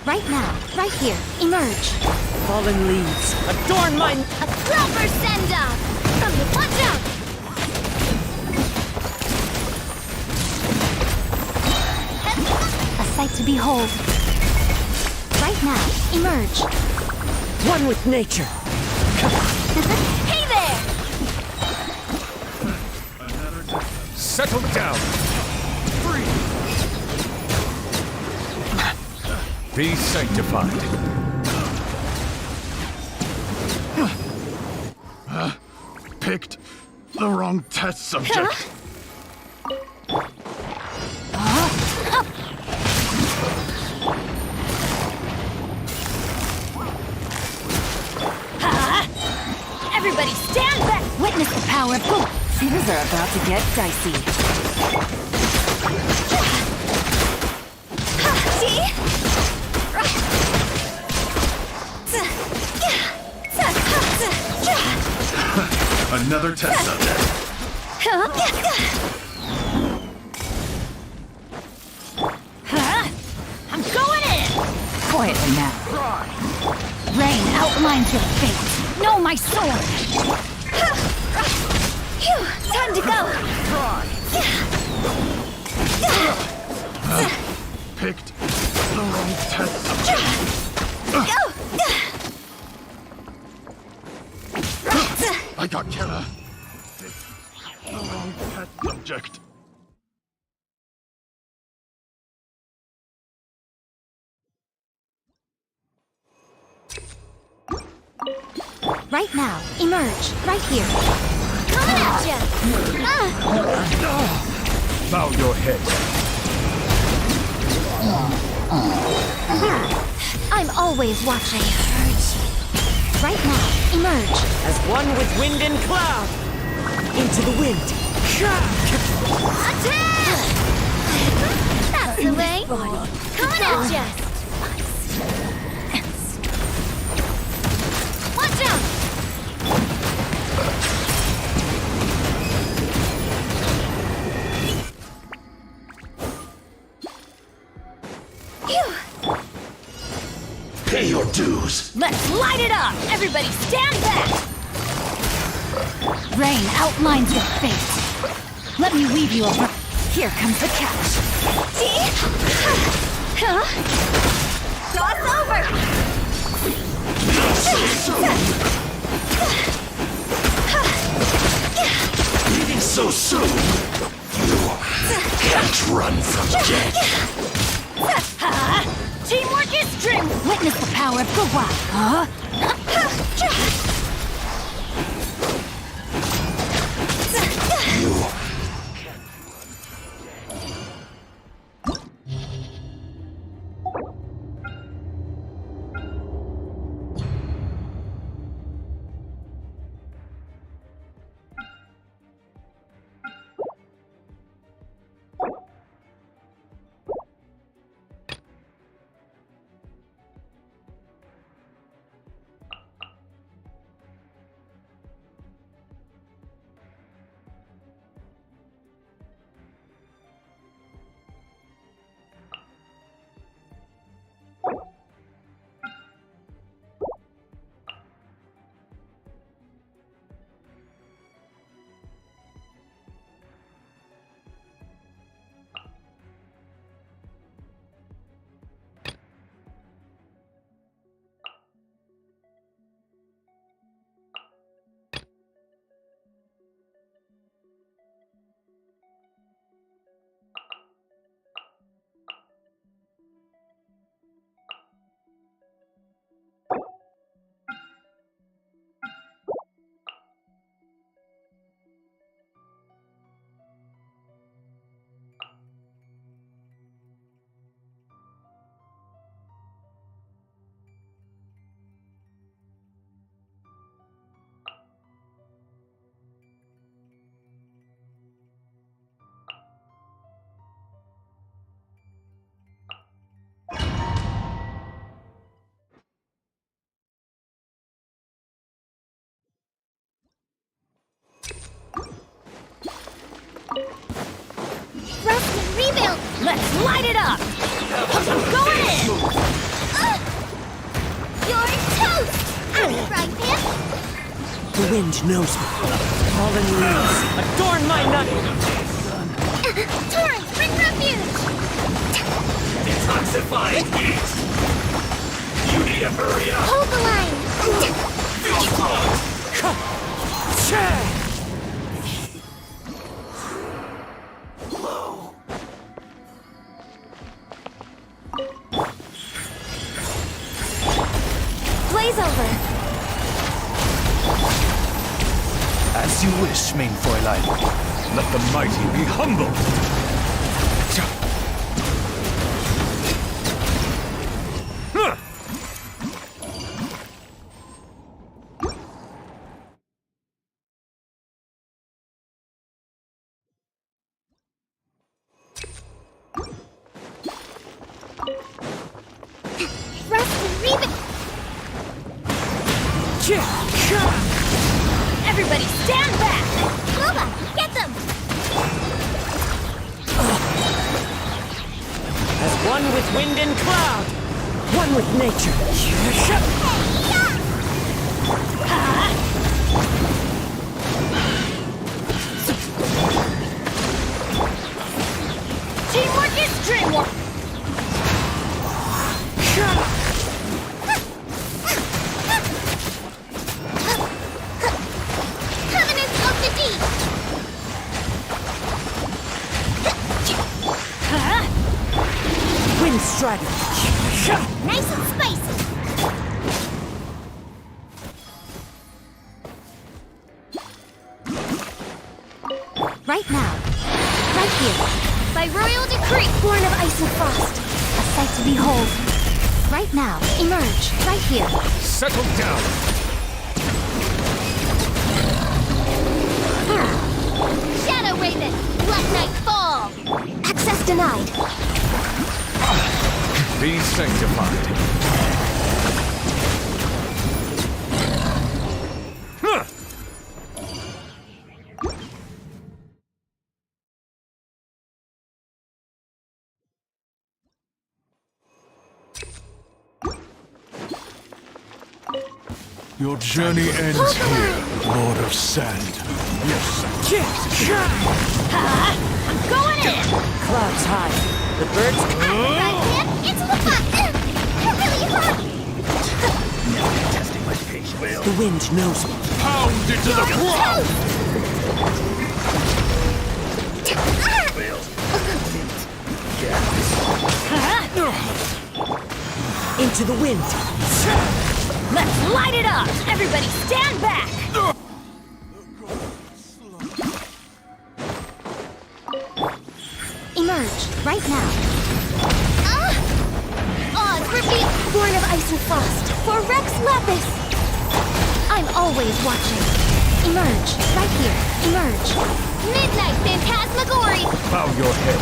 H: Right now, right here, emerge.
D: Fallen leaves, adorn my...
H: A proper send-off! From the watch out! A sight to behold. Right now, emerge.
D: One with nature.
H: Hey there!
J: Settle down. Be sanctified. Picked the wrong test subject.
H: Everybody stand back! Witness the power of boom! Things are about to get dicey. See?
J: Another test subject.
H: I'm going in! Quietly now. Rain outlines your fate. Know my sword! Phew, time to go!
J: Picked the wrong test subject. I got killer. Picked the wrong test subject.
H: Right now, emerge. Right here. Coming at ya!
J: Bow your head.
H: I'm always watching. Right now, emerge.
D: As one with wind and cloud. Into the wind.
H: Attack! That's the way. Coming at ya! Watch out! Phew.
J: Pay your dues.
H: Let's light it up! Everybody stand back! Rain outlines your fate. Let me weave you over. Here comes the catch. See? Huh? Cross over!
J: Leaving so soon. You can't run from death.
H: Teamwork is dream! Witness the power of the wild. Huh?
J: You.
H: Let's light it up! I'm going in!
B: You're toast! Out of the frying pan!
D: The wind knows me. Fallen leaves, adorn my nut!
B: Torrent, bring refuge!
J: Detoxify heat! You need to hurry up!
B: Hold the line!
J: Feel front!
H: Blaze over!
J: As you wish, main Fräulein. Let the mighty be humble. Huh.
B: Rust and Reven!
H: Everybody stand back!
B: Nova, get them!
D: As one with wind and cloud, one with nature.
H: Teamwork is dreamwork!
B: Covenants of the Deep!
D: Wind strider.
B: Nice and spicy!
H: Right now. Right here. By royal decree!
B: Born of ice and frost, a sight to behold.
H: Right now. Emerge. Right here.
J: Settle down.
B: Shadow Raven! Black Knight fall!
H: Access denied.
J: Be sanctified. Huh. Your journey ends here, Lord of Sand. Yes.
H: I'm going in!
D: Clouds high. The birds.
B: Right hand into the pot! You're really hot!
J: Testing my patience.
D: The wind knows me.
J: Pound into the ground!
D: Into the wind.
H: Let's light it up! Everybody stand back! Emerge. Right now.
B: Oz, repeat!
H: Born of ice and frost. For Rex Lapis! I'm always watching. Emerge. Right here. Emerge.
B: Midnight Phantasmagory!
J: Bow your head.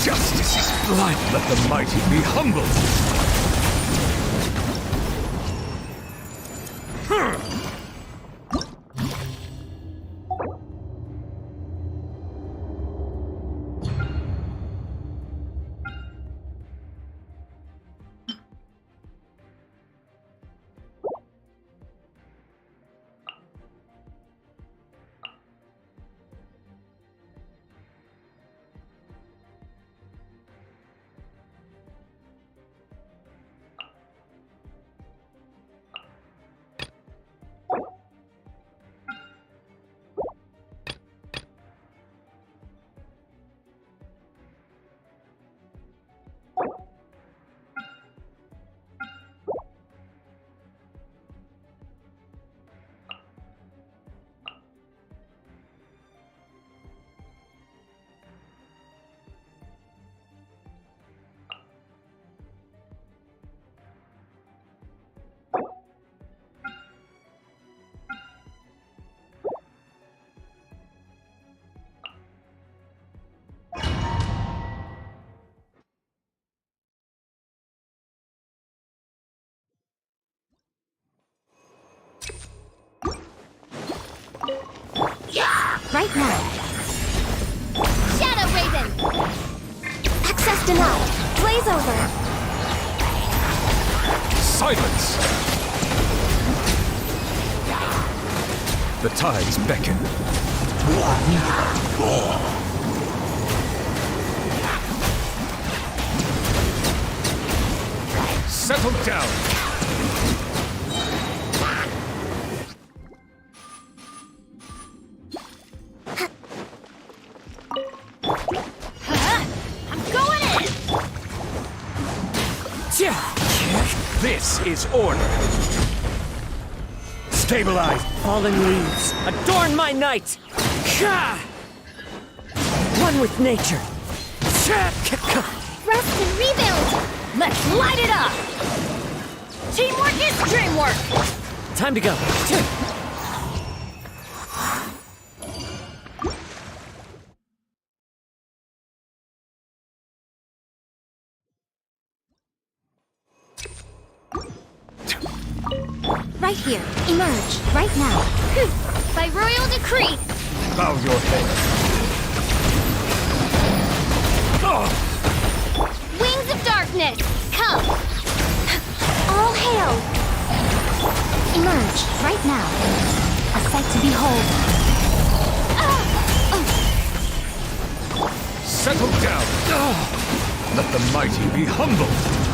J: Justice is blind. Let the mighty be humbled.
H: Right now.
B: Shadow Raven!
H: Access denied. Blaze over.
J: Silence! The tides beckon. Settle down!
H: I'm going in!
J: This is order. Stabilize.
D: Fallen leaves, adorn my night! One with nature.
H: Rest and rebuild! Let's light it up! Teamwork is dreamwork!
D: Time to go.
H: Right here. Emerge. Right now. By royal decree!
J: Bow your head.
H: Wings of darkness! Come! All hail! Emerge. Right now. A sight to behold.
J: Settle down. Let the mighty be humbled.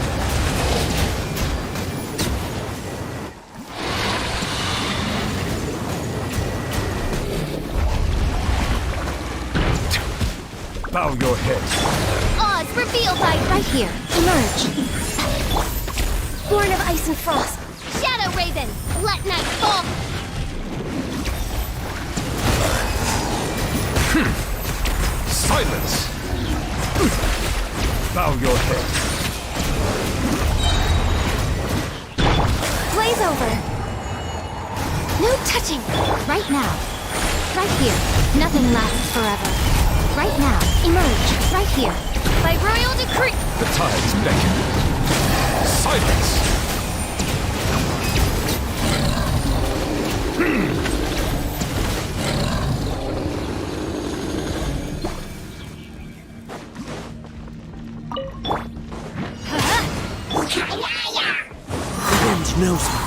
J: Bow your head.
H: Oz revealed by right here. Emerge. Born of ice and frost. Shadow Raven, let night fall.
J: Silence. Bow your head.
H: Blaze over. No touching. Right now. Right here. Nothing lasts forever. Right now. Emerge. Right here. By royal decree.
J: The tides beckon. Silence.
D: The wind knows me.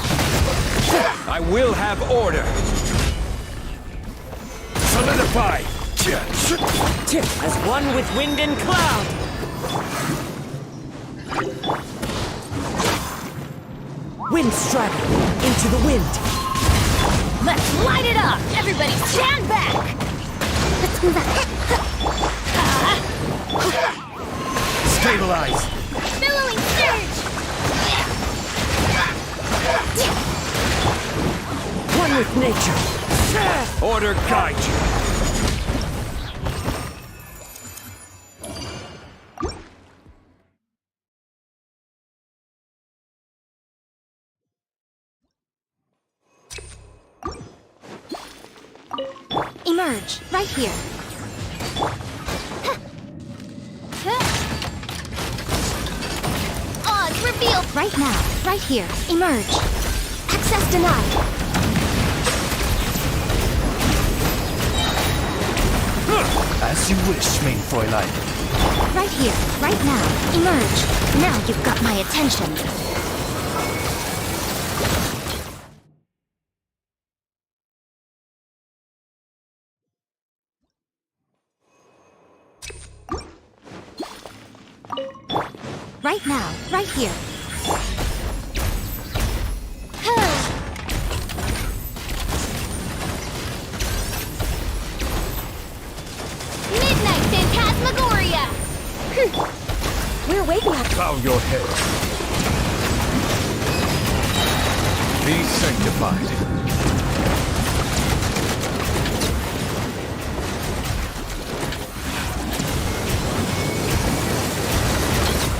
J: I will have order. Solidify.
D: As one with wind and cloud. Wind strider into the wind.
H: Let's light it up! Everybody stand back! Let's move out.
J: Stabilize.
H: Billowing surge!
D: One with nature.
J: Order guide you.
H: Emerge, right here. Oz reveal! Right now, right here. Emerge. Access denied.
J: As you wish, main Fräulein.
H: Right here, right now. Emerge. Now you've got my attention. Right now, right here. Midnight Phantasmagoria!
I: We're waking up.
J: Bow your head. Be sanctified.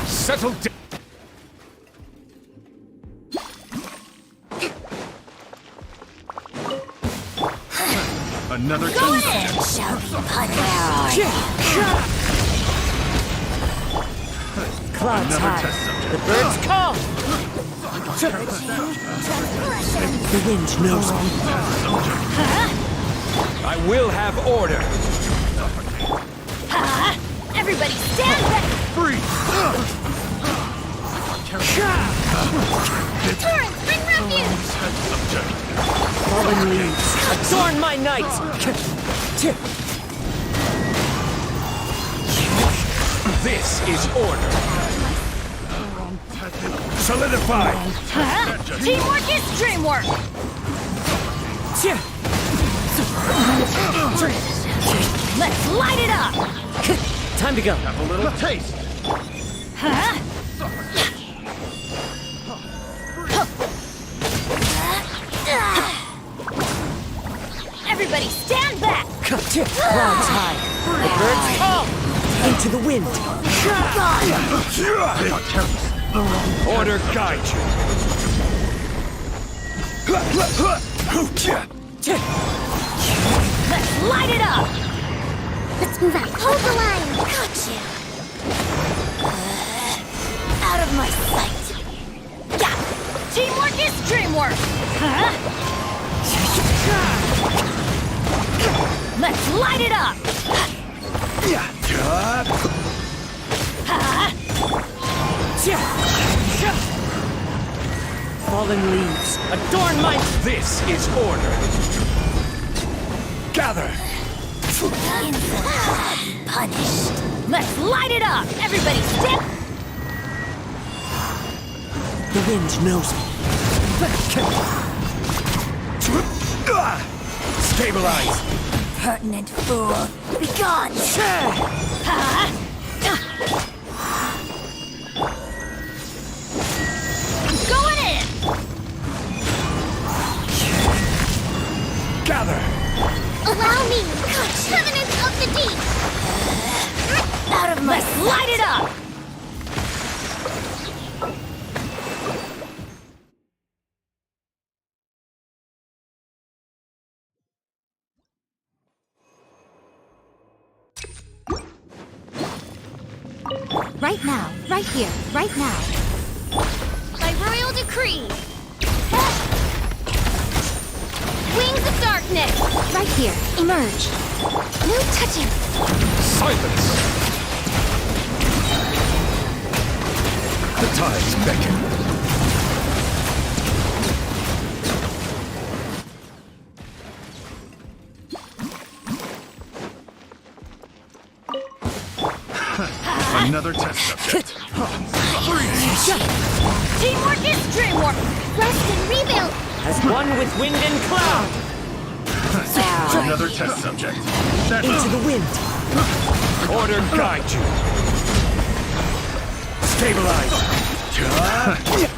J: Settle down. Another test.
D: Clouds
J: Another
D: high.
J: test subject.
D: The birds call. The wind knows me.
J: I will have order.
H: Everybody stand back!
J: Free.
B: Torrents, bring refuge!
J: Subject.
D: Fallen leaves, adorn my night!
J: This is order. Solidify.
H: Teamwork is dreamwork! Let's light it up!
D: Time to go.
J: Have a little taste.
H: Everybody stand back!
D: Clouds high. The birds call. Into the wind.
J: Order guide you.
H: Let's light it up!
B: Let's move out. Hold the line! Got you!
H: Out of my sight! Yeah. Teamwork is dreamwork! Let's light it up!
D: Fallen leaves, adorn my...
J: This is order. Gather.
H: Punished! Let's light it up! Everybody step!
D: The wind knows me.
J: Stabilize.
H: Pertinent fool! Be gone! I'm going in!
J: Gather.
B: Allow me! Covenant of the deep!
H: Out of my Let's light it up!
B: Right now, right here, right now. By royal decree! Wings of darkness! Right here, emerge. No touching!
J: Silence. The tides beckon. Another test subject.
H: Teamwork is dreamwork!
B: Rest and rebuild!
D: As one with wind and cloud.
J: Another test subject.
D: Into the wind.
J: Order guide you. Stabilize.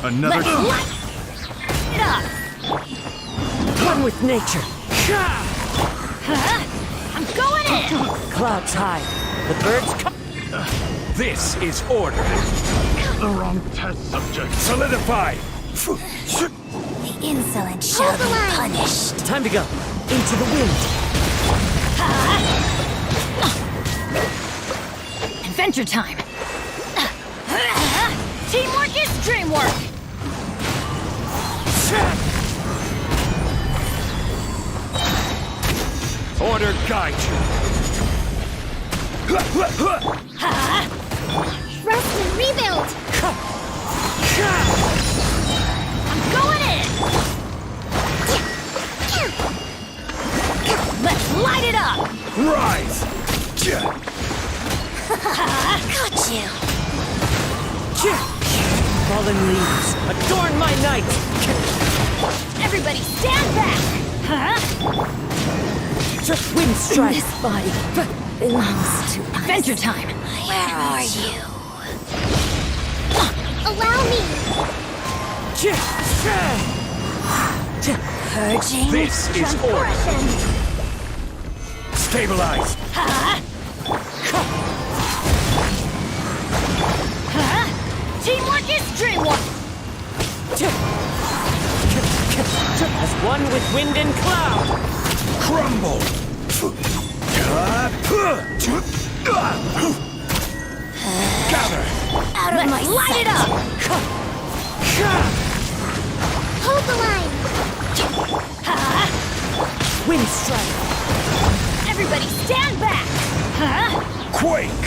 J: Another
H: Let's light it up!
D: One with nature.
H: I'm going in!
D: Clouds high. The birds come.
J: This is order. The wrong test subject. Solidify.
H: The insolent shall be punished.
D: Time to go. Into the wind.
H: Adventure time! Teamwork is dreamwork!
J: Order guide you.
B: Rest and rebuild!
H: I'm going in! Let's light it up!
J: Rise.
H: Got you!
D: Fallen leaves, adorn my night.
H: Everybody stand back!
D: Wind strike.
H: This body belongs to Adventure time! Where are you?
B: Allow me!
H: Purging
J: This is order.
H: transgression.
J: Stabilize.
H: Teamwork is dreamwork!
D: As one with wind and cloud.
J: Crumble. Gather.
H: Out of my light it up!
B: Hold the line!
D: Wind strike.
H: Everybody stand back!
J: Quake.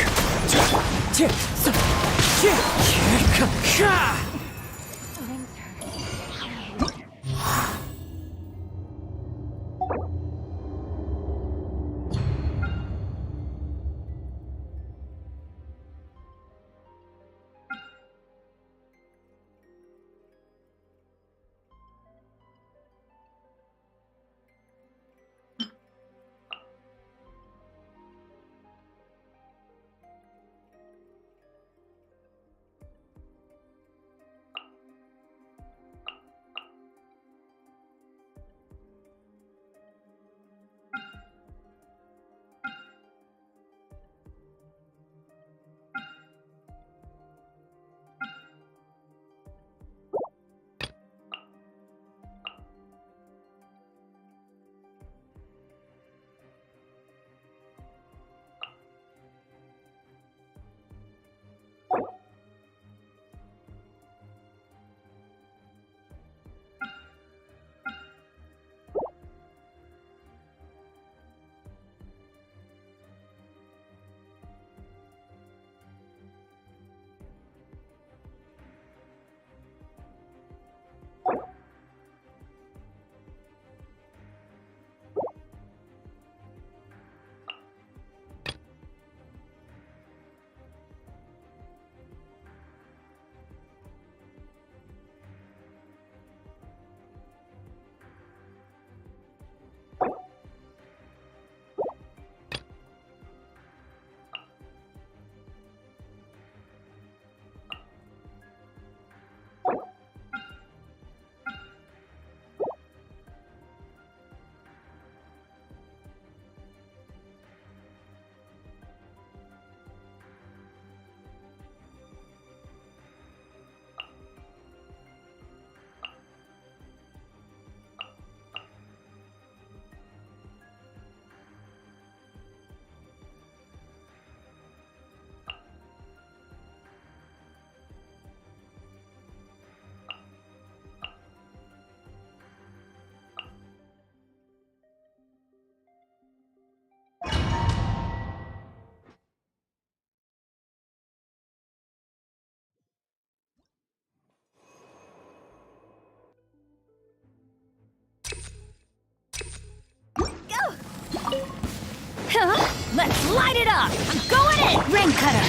H: Let's light it up! I'm going in! Rain Cutter!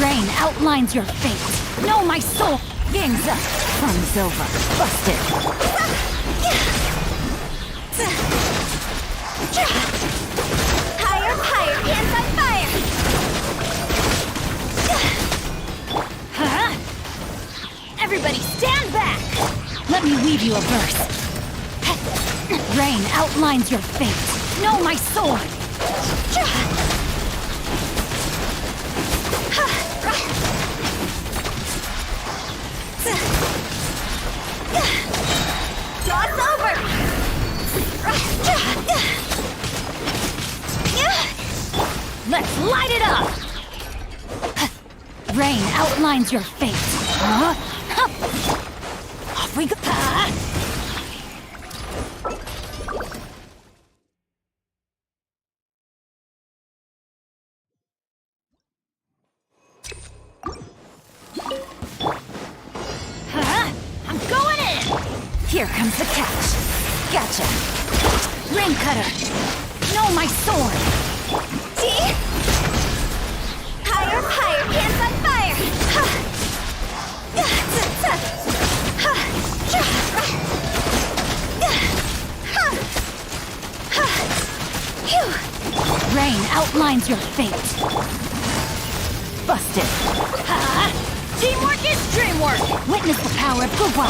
H: Rain outlines your fate. Know my soul! Gang's up! Fun's over. Busted!
I: Higher, higher, hands on fire!
H: Huh? Everybody stand back! Let me weave you a verse. Rain outlines your fate. Know my sword!
I: Toss over!
H: Let's light it up! Rain outlines your fate. Huh? Off we go! I'm going in! Here comes the catch. Gotcha. Rain Cutter. Know my sword.
I: See? Higher, higher, hands on fire!
H: Rain outlines your fate. Busted. Teamwork is dreamwork! Witness the power of Guwa!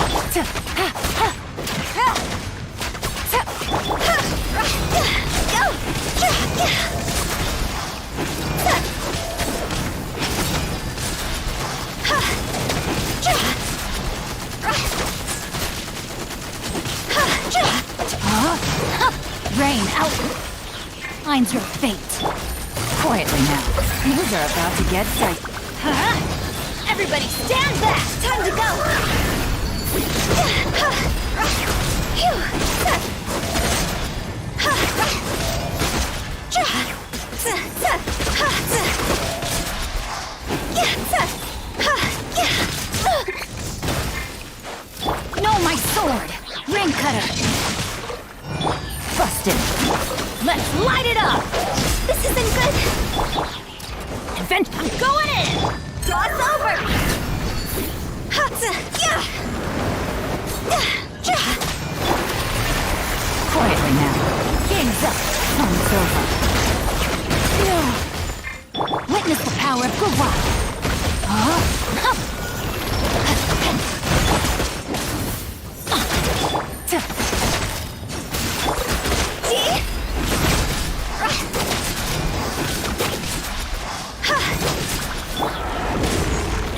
H: Rain outlines your fate. Quietly now. Things are about to get dicey. Everybody stand back! Time to go! Busted! Let's light it up!
I: This isn't good.
H: Advent, I'm going in!
I: Draw us over.
H: Quietly now. Game's up. Time's over. Witness the power of Gura.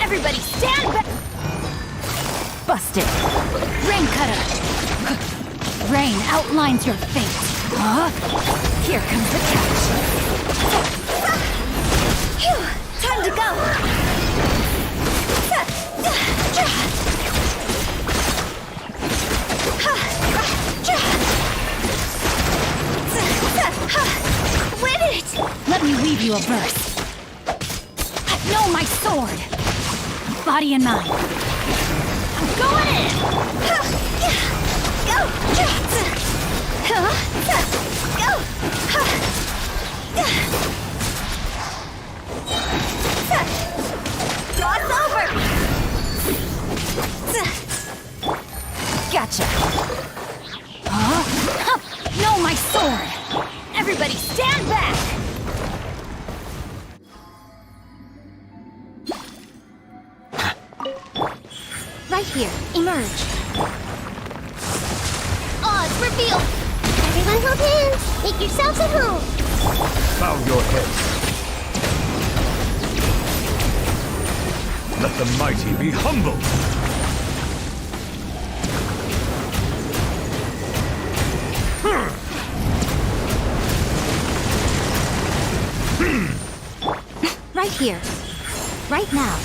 I: Everybody stand back.
H: Busted. Rain cutter. Rain outlines your fate. Here comes the catch.
I: Phew, time to go. Win it!
H: Let me weave you a verse. Know my sword. Body and mind. I'm going in.
I: Go! Go! Draw us over!
H: Gotcha. Know my sword. Everybody stand back. Right here. Emerge.
B: Odds revealed. Everyone hold hands. Make yourselves at home.
J: Bow your heads. Let the mighty be humble.
H: Right here. Right now.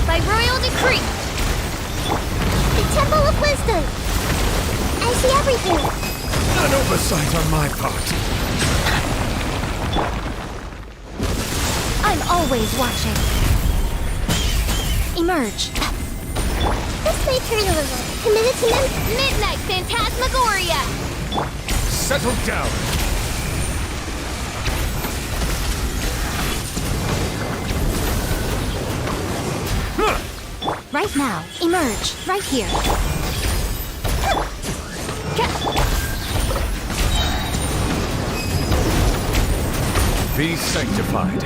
B: By royal decree. The Temple of Wisdom. I see everything.
J: An oversight on my part.
H: I'm always watching. Emerge.
B: This may turn a little. Committed to Midnight Phantasmagoria.
J: Settle down.
H: Right now. Emerge. Right here.
J: Be sanctified.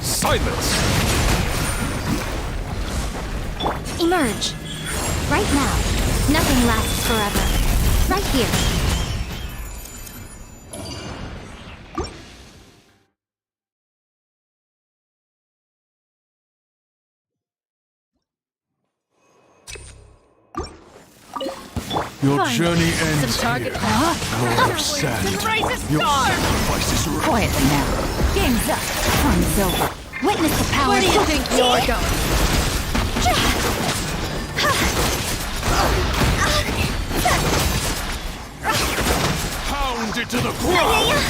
J: Silence!
H: Emerge. Right now. Nothing lasts forever. Right here.
J: Your journey ends
H: Some target.
J: here. Lord of Sand. Your sacrifices are...
H: Quietly now. Game's up. Time's over. Witness the power. Where do you think you're going?
J: Pound it to the ground!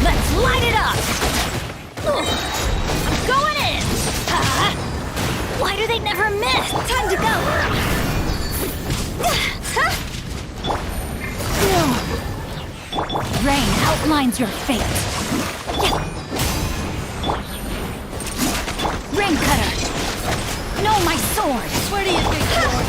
H: Let's light it up! I'm going in! Why do they never miss? Time to go! Rain outlines your fate. Rain cutter! Know my sword! Where do you think you're going?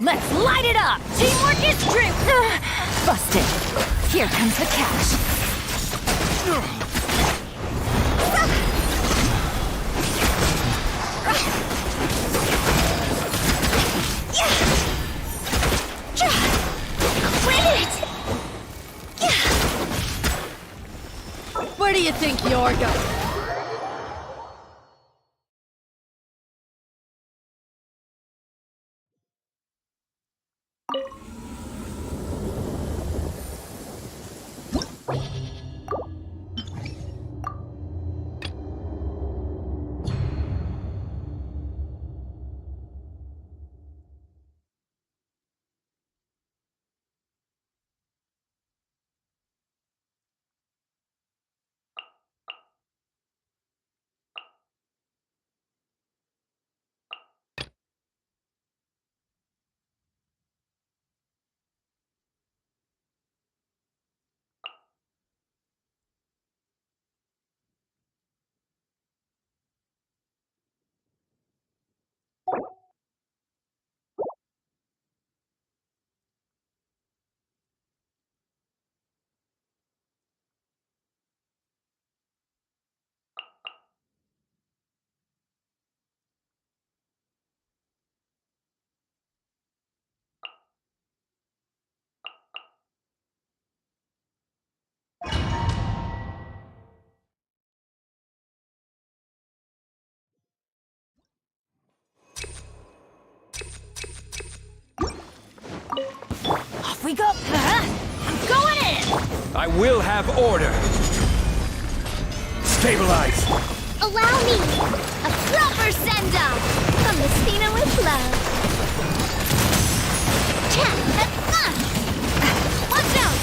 H: Let's light it up! Teamwork is strength! Busted! Here comes the catch.
I: Win it!
G: Where do you think you're going?
H: we go. I'm going in.
J: I will have order. Stabilize.
B: Allow me a proper send-off from the Spina with love. Watch out!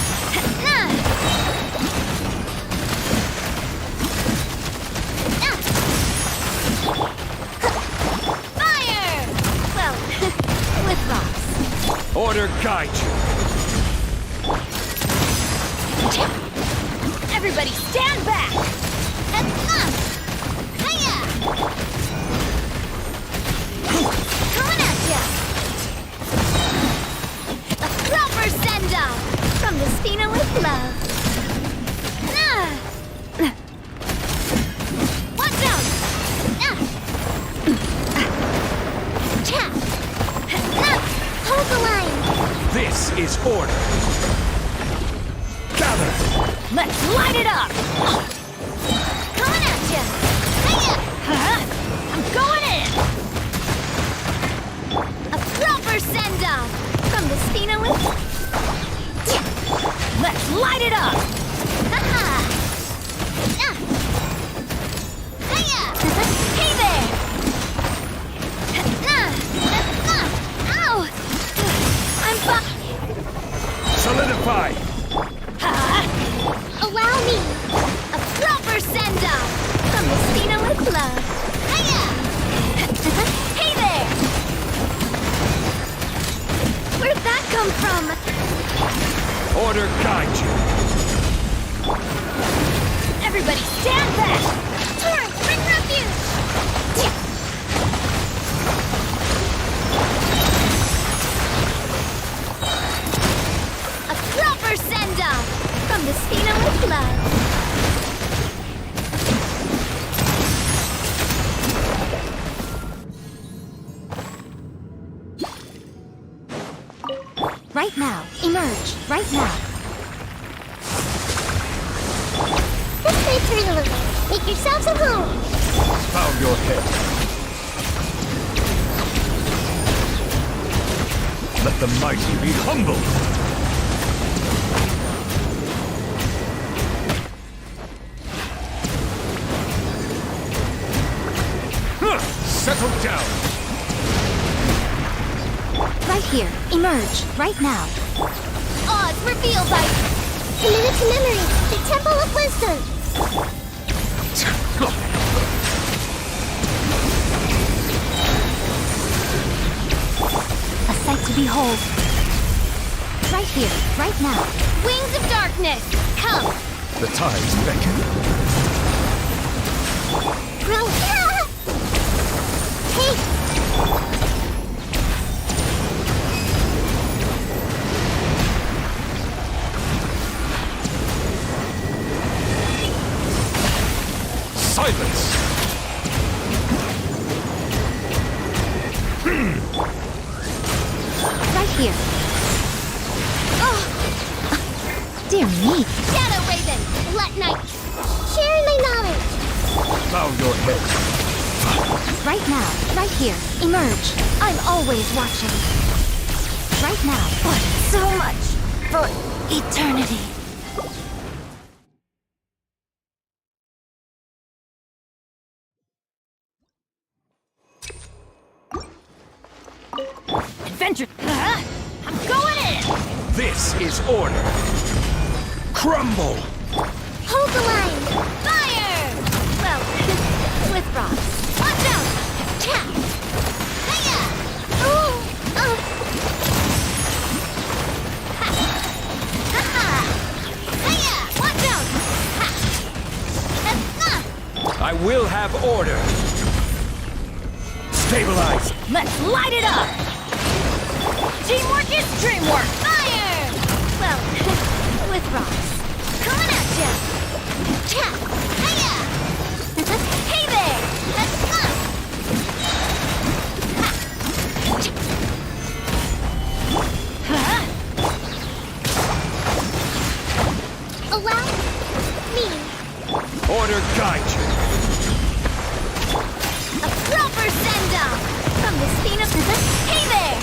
B: Fire! Well, with rocks.
J: Order guide you.
H: Everybody stand back.
B: Coming at ya! A proper send-off from the Spina with love. Watch out! Hold the line!
J: This is order. Gather.
H: Let's light it up.
B: Coming at ya!
H: I'm going in.
B: A proper send-off from the Spina with...
H: Let's light it up.
B: Hey there! Ow! I'm
J: Solidify.
B: Allow me a proper send-off from the Spina with love. Hey there! Where'd that come from?
J: Order guide you.
H: Everybody stand back.
B: Torrent, bring refuge! A proper send-off from the Spina with love.
H: Right now. Emerge. Right now.
B: This way, turn a little. Make yourselves at home.
J: Found your head. Let the mighty be humble. Settle down.
H: Right here. Emerge. Right now.
B: Oz revealed by... Committed to memory. The Temple of Wisdom.
H: A sight to behold. Right here. Right now.
B: Wings of darkness. Come.
J: The tides beckon.
B: Grow. Take.
J: Silence.
H: Right here.
B: Oh,
H: Dear me.
B: Shadow Raven. Let night. Sharing my knowledge.
J: Found your head.
H: Right now. Right here. Emerge. I'm always watching. Right now. But so much for eternity. Adventure. I'm going in.
J: This is order. Crumble.
B: Hold the line. Fire! Well, with rocks. Watch out! Tap! Hiya! Oh! Oh! Ha! Ha-ha! Hiya! Watch out! Ha!
J: I will have order. Stabilize.
H: Let's light it up. Teamwork is dreamwork.
B: Fire! Well, with rocks. Coming at ya! Tap! Hiya! Hey there! Allow me
J: Order guide you.
B: a proper send-off from the Spina. Hey there!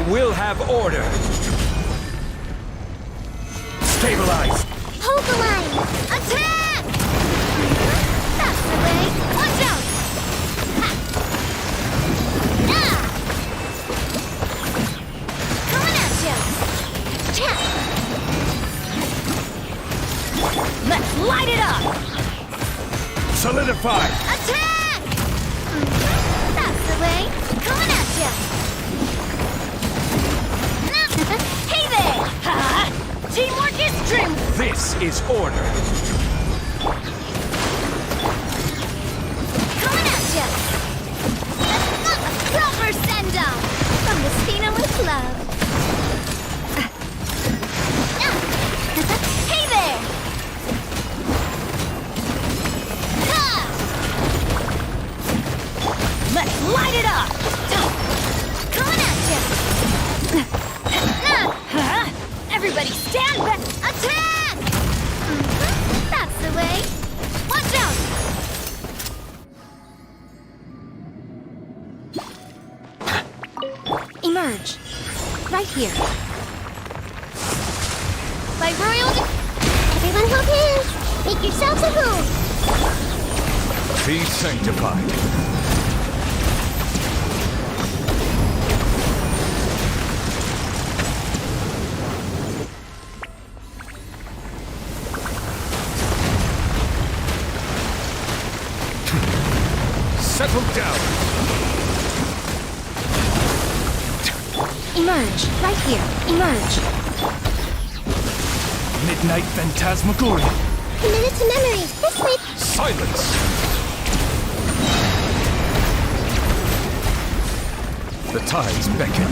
J: will have order. Stabilize.
B: Hold the line! Attack! That's the way! Watch out! Ha! Ah! Coming at you! Cha!
I: Let's light it up!
J: Solidify.
B: Attack! That's the way! Coming at you!
I: Hey there! Ha! Teamwork is dream!
J: This is order.
B: Coming at you! A proper send-down from the Spina with love.
I: Hey there!
B: Ha!
I: Let's light it up!
B: Coming at you!
I: Huh? Everybody stand back!
B: Attack! That's the way. Watch out!
H: Emerge. Right here.
B: By royal... Everyone hold hands! Make yourselves at home!
J: Be sanctified. Settle down.
H: Emerge. Right here. Emerge.
J: Midnight Phantasmagoria.
B: Committed to memory. This way.
J: Silence. The tides beckon.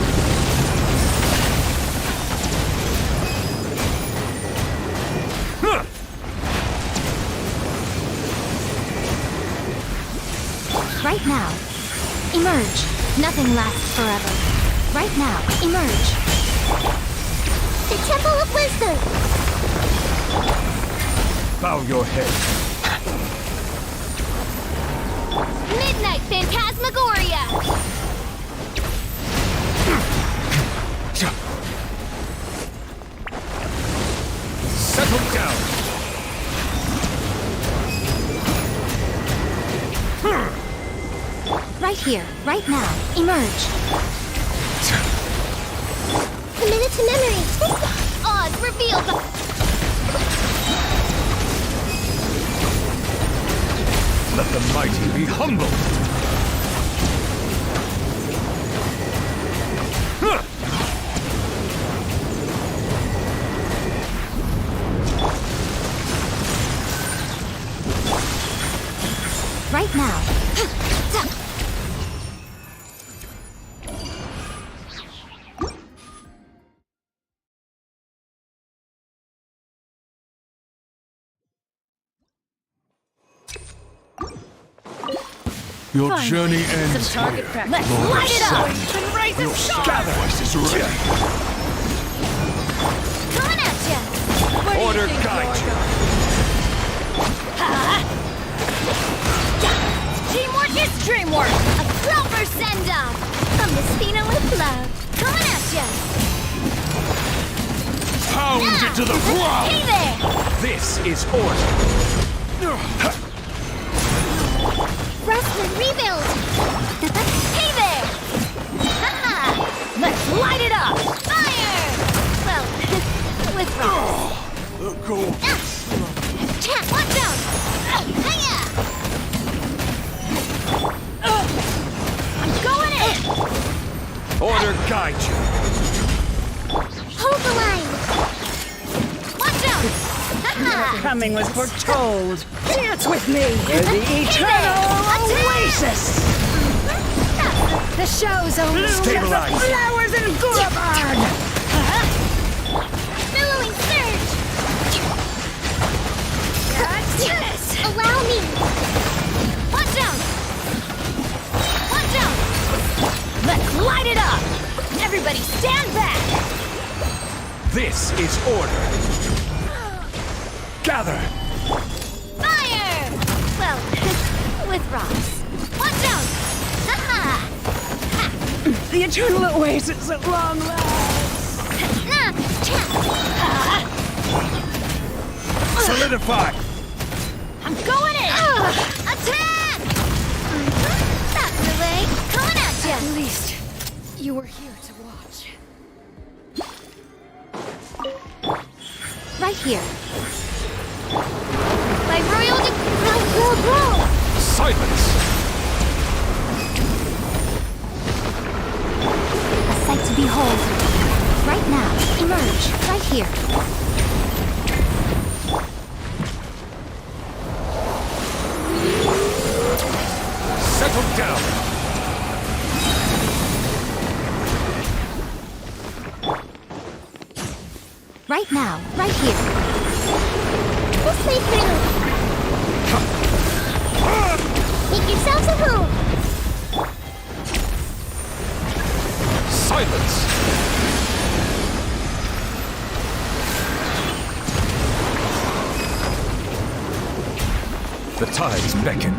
J: Huh!
H: Right now. Emerge. Nothing lasts forever. Right now. Emerge.
B: The Temple of Wisdom.
J: Bow your head.
B: Midnight Phantasmagoria.
J: Settle down.
H: Right here. Right now. Emerge.
B: Committed to memory. This Oz revealed the...
J: Let the mighty be humbled. Huh!
H: Right now.
J: Your journey ends here.
I: Let's light it up! And raise
J: Your
I: a star!
J: voice is ready.
B: Coming at you!
J: Order guide you.
I: Teamwork is dreamwork!
B: A proper send-down from the Spina with love. Coming at you!
J: Pound it to the ground.
I: Hey there!
J: This is order.
B: Rustling rebuild!
I: Hey there! Let's light it up!
B: Fire! Well, with rocks.
J: The gold.
B: Chat, watch out! Hiya!
I: I'm going in!
J: Order guide you.
B: Hold the line! Watch out!
K: Coming was foretold. Dance with me in the eternal oasis.
H: The show's over.
K: Bloom as the
J: Stabilize.
K: flowers in Gulabard.
B: Billowing surge!
K: That's this.
B: Allow me! Watch out! Watch out!
I: Let's light it up! Everybody stand back!
J: This is order. Gather.
B: Fire! Well, with rocks. Watch out! Ha!
K: The eternal oasis at long last.
J: Solidify!
B: I'm going in! Attack! That's the way. Coming at ya!
K: At least you were here to watch.
F: Right here.
B: My royal roll!
J: Silence!
F: A sight to behold. Right now. Emerge. Right here.
J: Settle down!
F: Right now. Right here.
B: This way through. Make yourselves at home.
J: Silence! The tides beckon.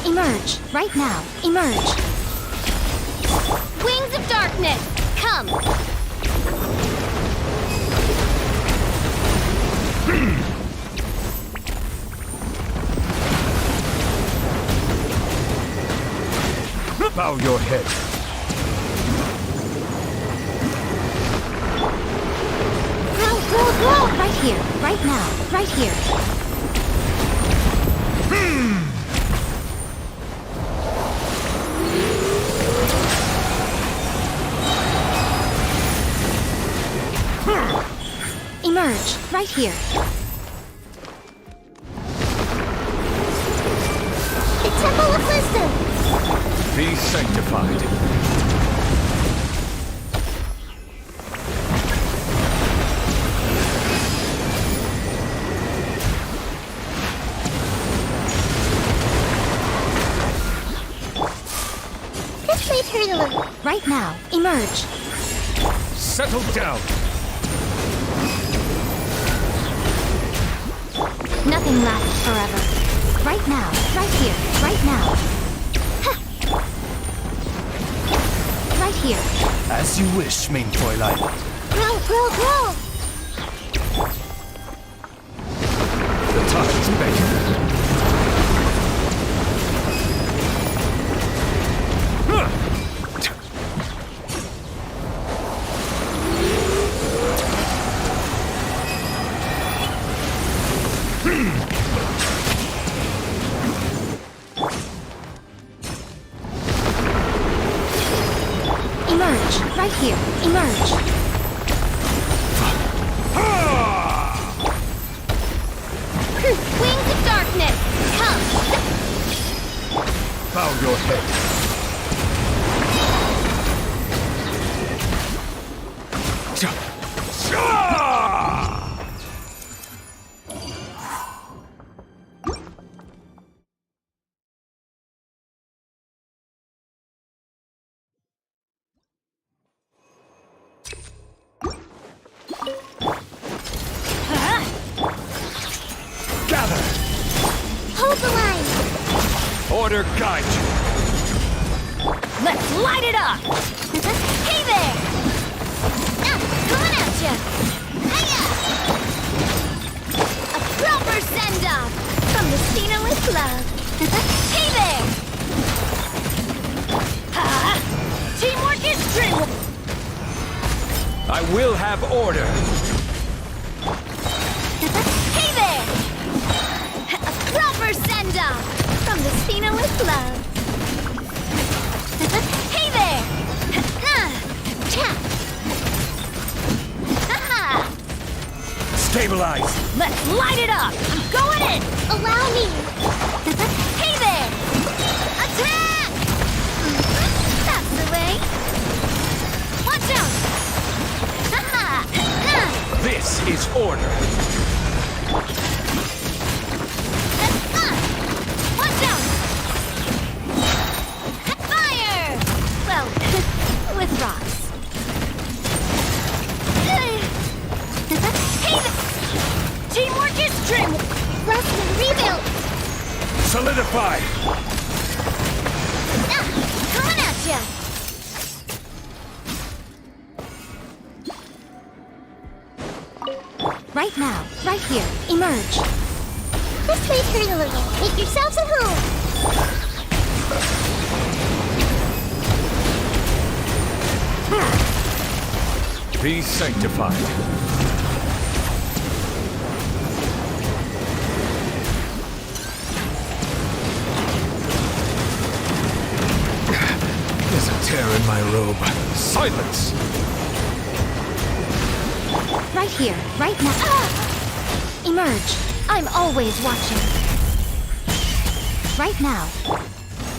F: Emerge. Right now. Emerge.
B: Wings of darkness, come!
J: Bow your head.
F: Grow. Right here. Right now. Right here. Emerge. Right here.
B: The Temple of Wisdom!
J: Be sanctified.
B: This way, Turtle.
F: Right now. Emerge.
J: Settle down.
F: Nothing lasts forever. Right now. Right here. Right now. Right here.
J: As you wish, main Fräulein.
B: Grow!
J: The tides beckon.
F: Emerge. Right here. Emerge.
B: Wings of darkness, come!
J: Bow your head. Gather!
B: Hold the line!
J: Order guide you.
K: Let's light it up!
B: Hey there! Coming at ya! Hiya! A proper send-off from the Cena with love! Hey there!
K: Teamwork is dream.
J: I will have order.
B: Hey there! A proper send-off from the Cena with love! Hey there!
J: Stabilize.
K: Let's light it up! I'm going in!
B: Allow me! Hey there! Attack! That's the way! Watch out!
J: This is order.
B: Watch out! Fire! Well, with rocks. Hey there!
K: Teamwork is dream.
B: Rust rebuild!
J: Solidify.
B: Coming at ya!
H: Right now. Right here. Emerge.
B: This way's turn a little. Make yourselves at home.
J: Be sanctified. There's a tear in my robe. Silence!
H: Right here. Right now. Emerge. I'm always watching. Right now.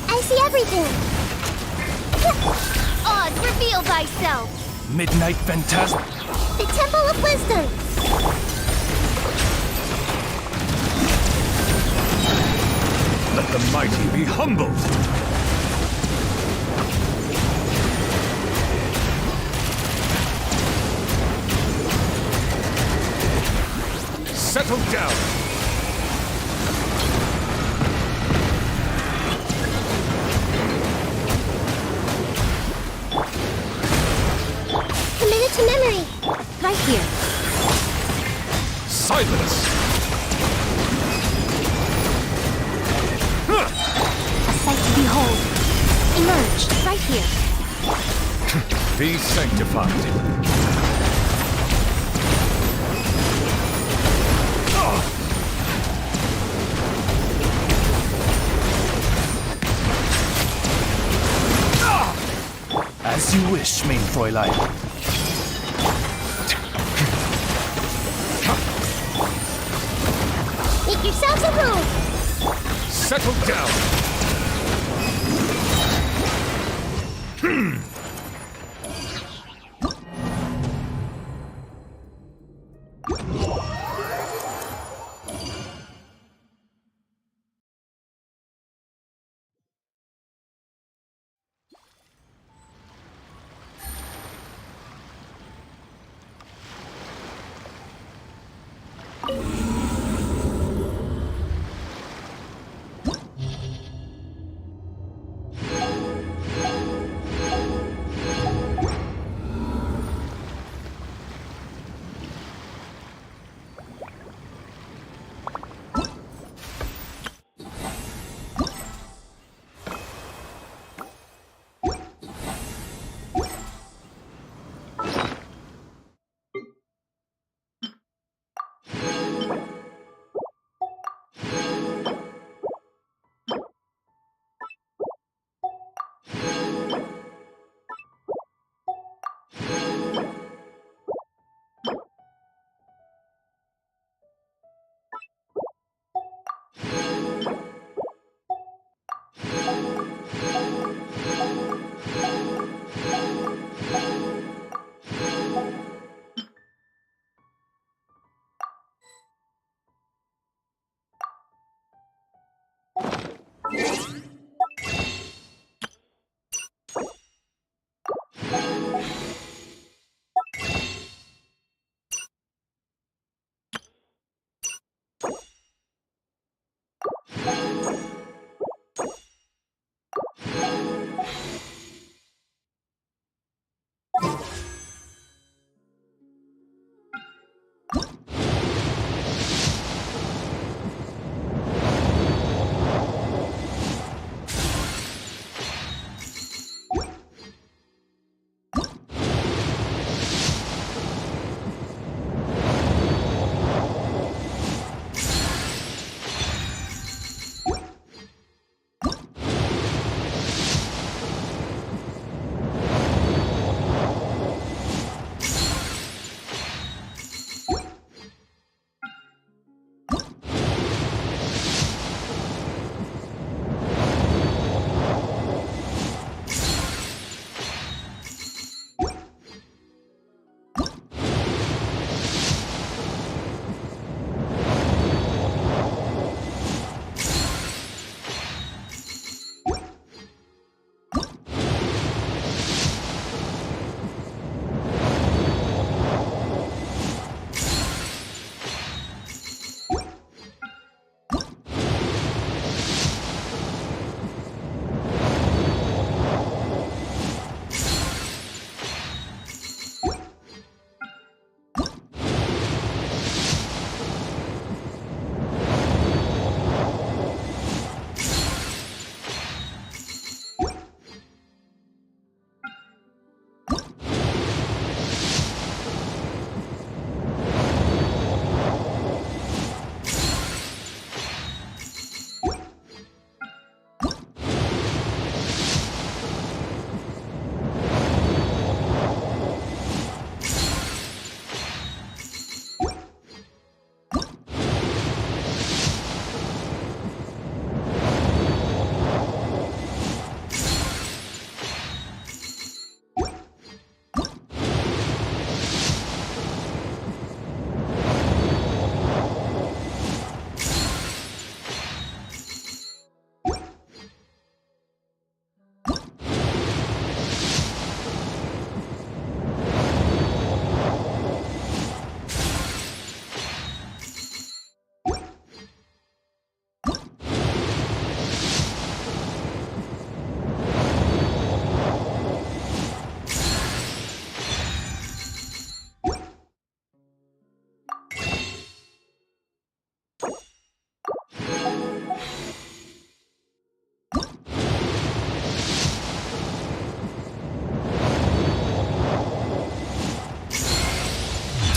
B: I see everything. Oz, reveal thyself.
J: Midnight Phantasm.
B: The Temple of Wisdom.
J: Let the mighty be humbled. Settle down.
B: Committed to memory.
H: Right here.
J: Silence.
H: A sight to behold. Emerge. Right here.
J: Be sanctified. As you wish, mein Fräulein.
B: Make yourselves at home.
J: Settle down.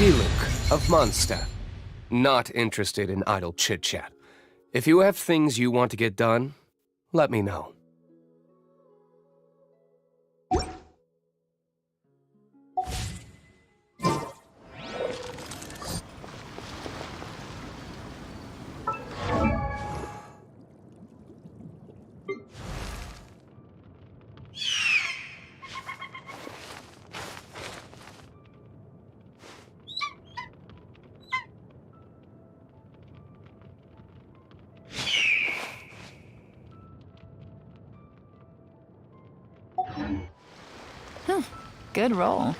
L: Diluc of Mondstadt. Not interested in idle chit-chat. If you have things you want to get done, let me know.
M: Good roll.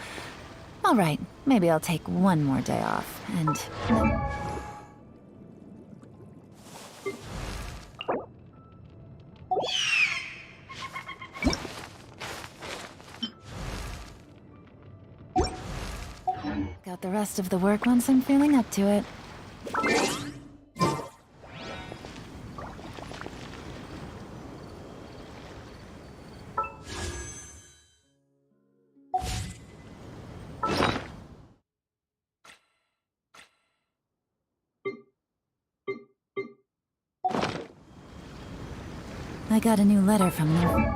M: All right, maybe I'll take one more day off, and then... Got the rest of the work once I'm feeling up to it. I got a new letter from them.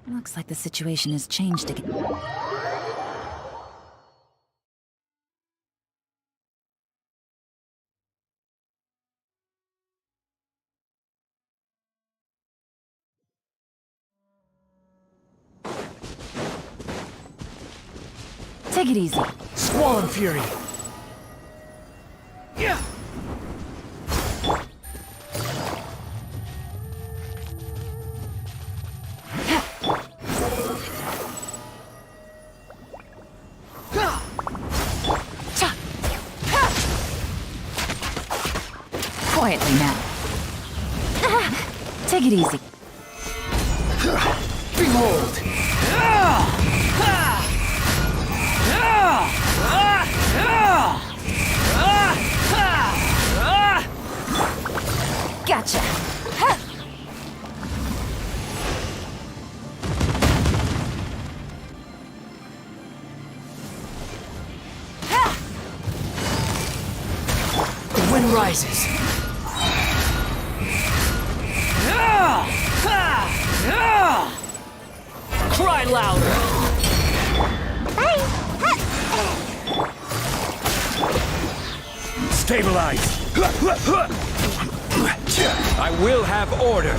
M: Looks like the situation has changed again. Take it easy.
J: Squall Fury! Yeah!
M: Quietly now. Take it easy.
J: Behold!
M: Gotcha.
J: The wind rises. Cry louder! Stabilize! I will have order!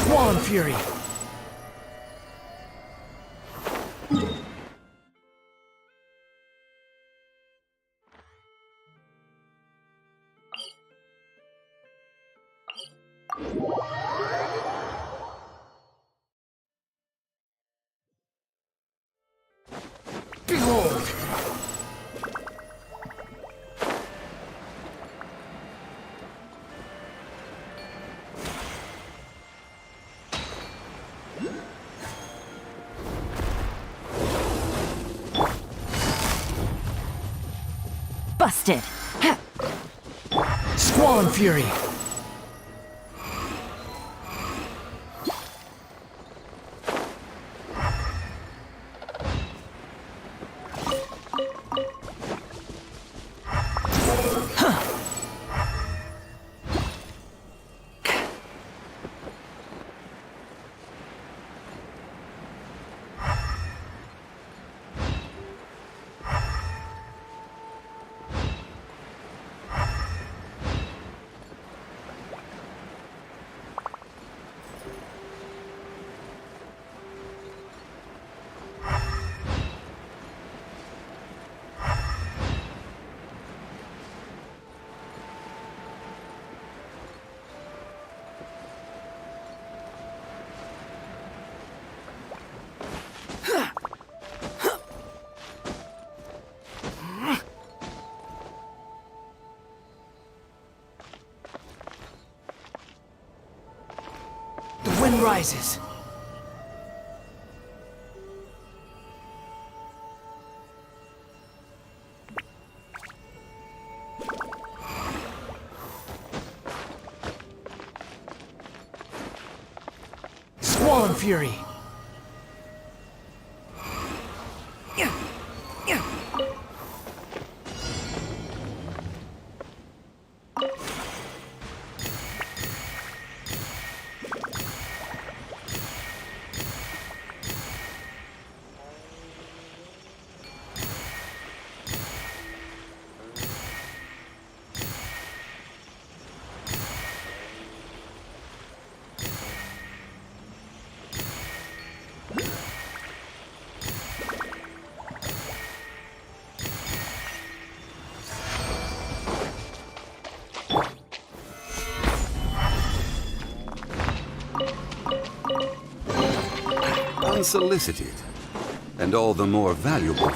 A: Swan Fury! Behold!
M: Busted!
A: Swan Fury! The wind rises. Swan Fury!
N: Unsolicited, and all the more valuable.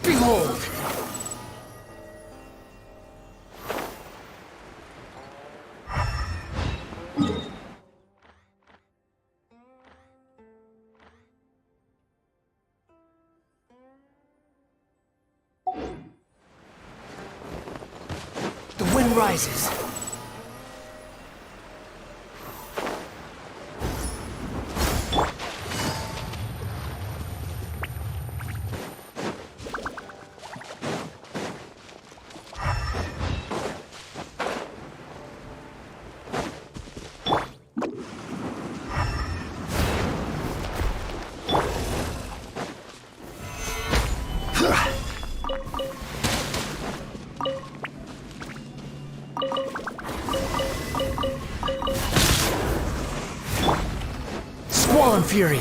A: Behold! The wind rises. Swan Fury!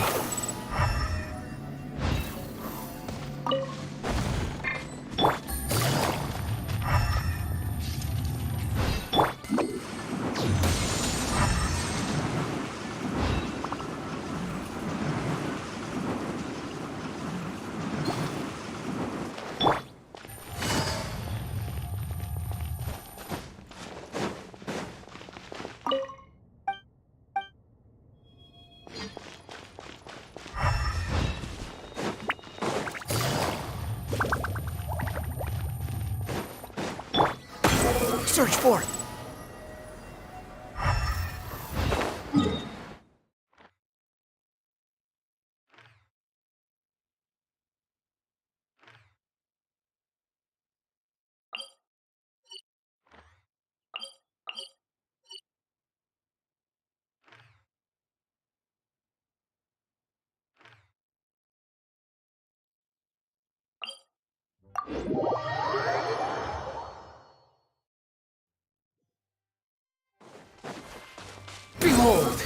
A: Search for it! Behold!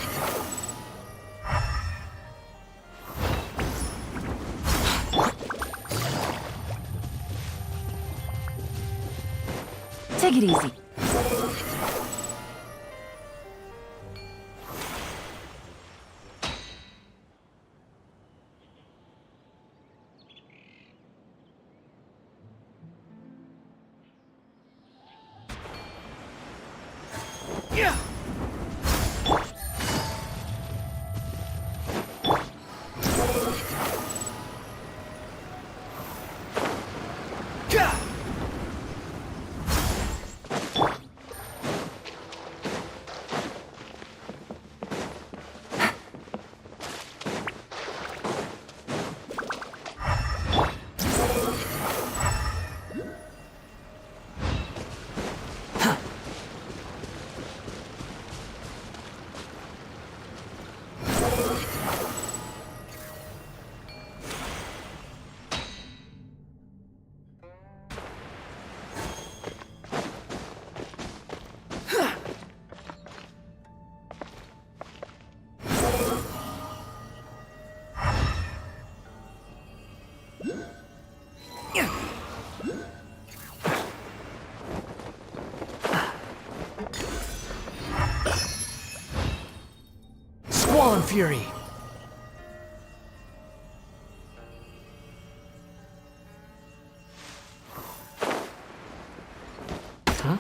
M: Take it easy.
A: Yeah! Squall and Fury! Huh?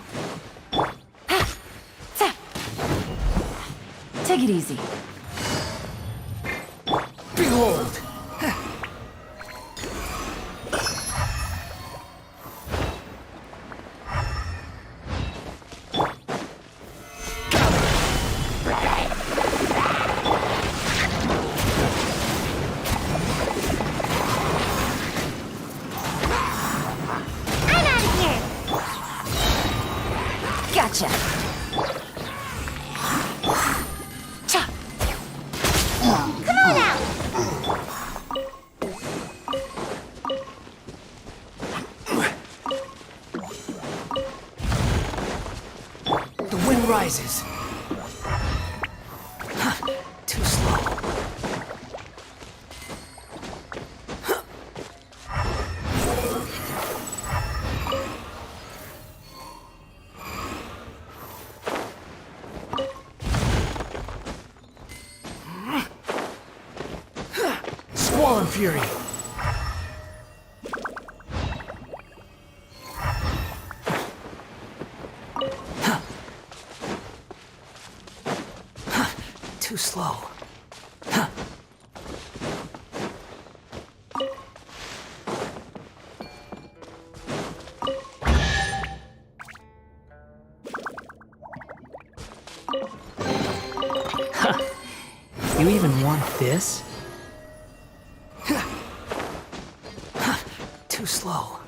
M: Take it easy.
A: Behold!
M: Gotcha.
B: Come on out!
A: The wind rises. Too slow. Squall and Fury! Too slow. You even want this? Too slow.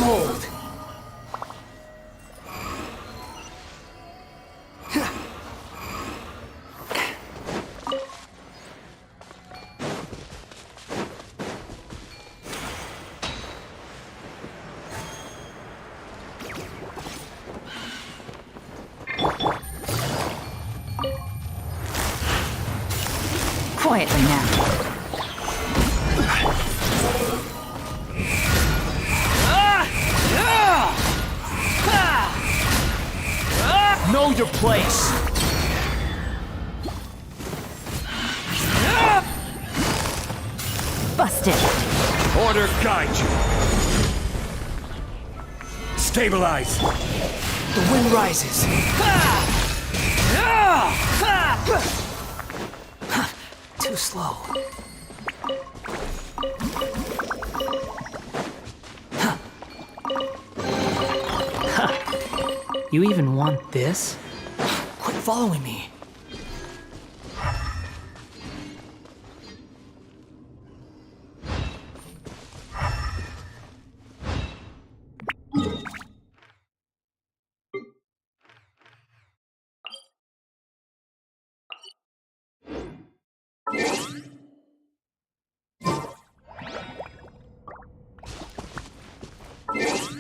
O: gold.
M: Quietly now.
O: Know your place.
M: Busted.
J: Order guide you. Stabilize.
O: The wind rises. Too slow. You even want this? Quit following me.